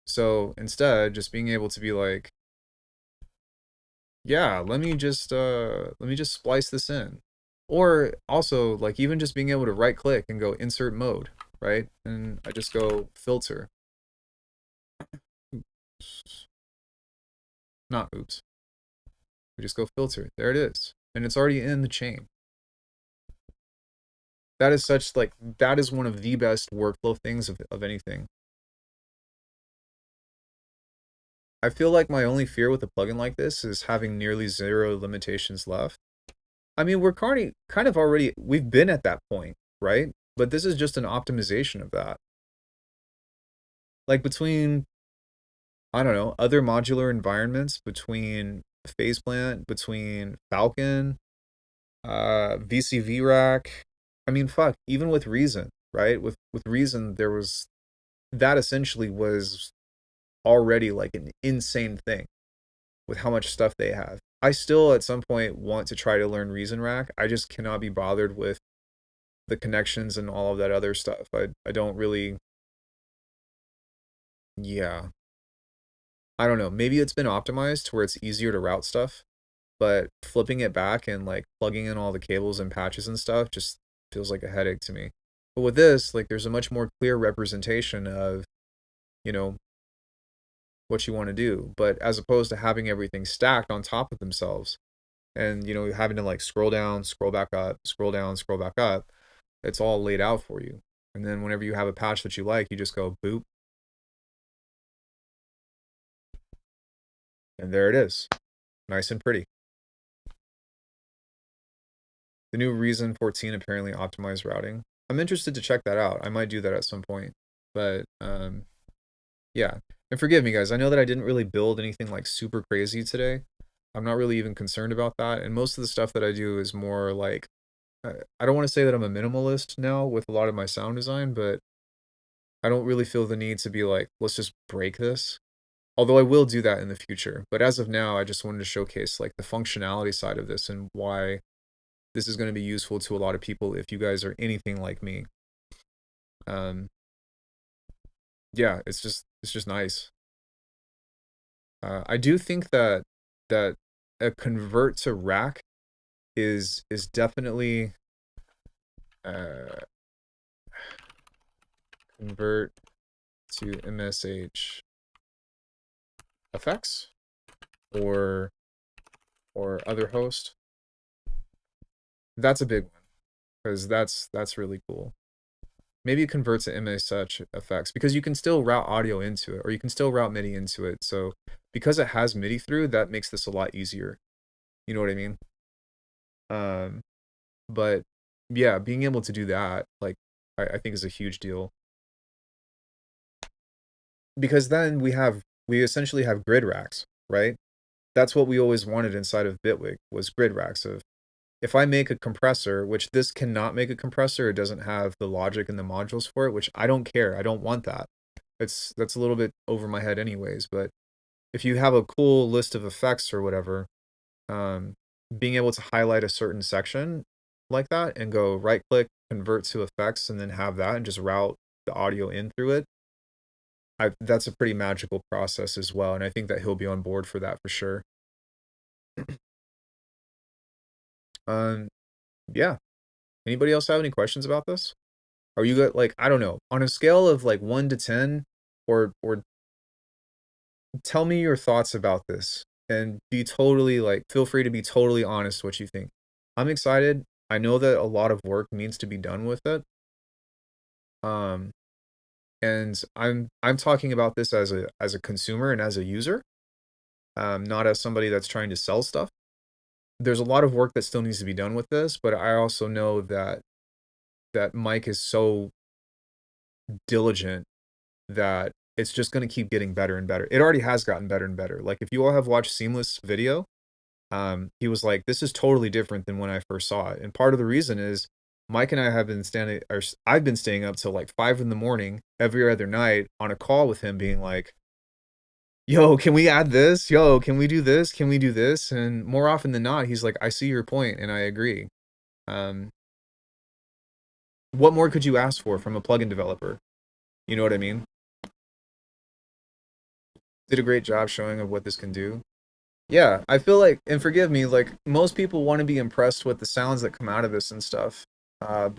So instead, just being able to be like, yeah, let me just splice this in. Or also like even just being able to right click and go insert mode, right? And I just go filter. Oops. Not oops. We just go filter. There it is. And it's already in the chain. That is such like that is one of the best workflow things of anything. I feel like my only fear with a plugin like this is having nearly zero limitations left. I mean, we're kind of already we've been at that point, right? But this is just an optimization of that. Like between I don't know, other modular environments, between Faceplant, between Falcon, VCV Rack. I mean, fuck, even with Reason, right? With Reason, there was that essentially was already like an insane thing with how much stuff they have. I still at some point want to try to learn Reason Rack. I just cannot be bothered with the connections and all of that other stuff. I don't really yeah. I don't know. Maybe it's been optimized to where it's easier to route stuff, but flipping it back and like plugging in all the cables and patches and stuff just feels like a headache to me. But with this, like there's a much more clear representation of, you know, what you want to do, but as opposed to having everything stacked on top of themselves and, you know, having to like scroll down, scroll back up, scroll down, scroll back up, it's all laid out for you. And then whenever you have a patch that you like, you just go boop, and there it is. Nice and pretty. The new Reason 14 apparently optimized routing. I'm interested to check that out. I might do that at some point. But yeah. And forgive me guys, I know that I didn't really build anything like super crazy today. I'm not really even concerned about that. And most of the stuff that I do is more like I don't want to say that I'm a minimalist now with a lot of my sound design, but I don't really feel the need to be like, let's just break this. Although I will do that in the future. But as of now, I just wanted to showcase like the functionality side of this and why this is going to be useful to a lot of people if you guys are anything like me. Um, yeah, it's just nice. I do think that that a convert to rack is definitely uh, convert to MSH effects or other host. That's a big one because that's really cool. Maybe convert to MSH effects because you can still route audio into it or you can still route MIDI into it. So because it has MIDI through, that makes this a lot easier. You know what I mean? Um, but yeah, being able to do that, like, I think is a huge deal because then we essentially have grid racks, right? That's what we always wanted inside of Bitwig was grid racks of if I make a compressor, which this cannot make a compressor, it doesn't have the logic and the modules for it, which I don't care. I don't want that. That's a little bit over my head anyways, but if you have a cool list of effects or whatever, um, being able to highlight a certain section like that and go right click, convert to effects, and then have that and just route the audio in through it. That's a pretty magical process as well. And I think that he'll be on board for that for sure. Um, yeah. Anybody else have any questions about this? Are you got like, I don't know, on a scale of like 1 to 10 or tell me your thoughts about this and be totally like, feel free to be totally honest what you think. I'm excited. I know that a lot of work needs to be done with it. Um, and I'm talking about this as a consumer and as a user, not as somebody that's trying to sell stuff. There's a lot of work that still needs to be done with this, but I also know that Mike is so diligent that it's just going to keep getting better and better. It already has gotten better and better. Like if you all have watched Seamless video, he was like, this is totally different than when I first saw it. And part of the reason is Mike and I have been standing, or I've been staying up till like 5 in the morning every other night on a call with him being like, yo, can we add this? Yo, can we do this? Can we do this? And more often than not, he's like, I see your point and I agree. Um, what more could you ask for from a plugin developer? You know what I mean? Did a great job showing of what this can do. Yeah, I feel like, and forgive me, like most people want to be impressed with the sounds that come out of this and stuff. But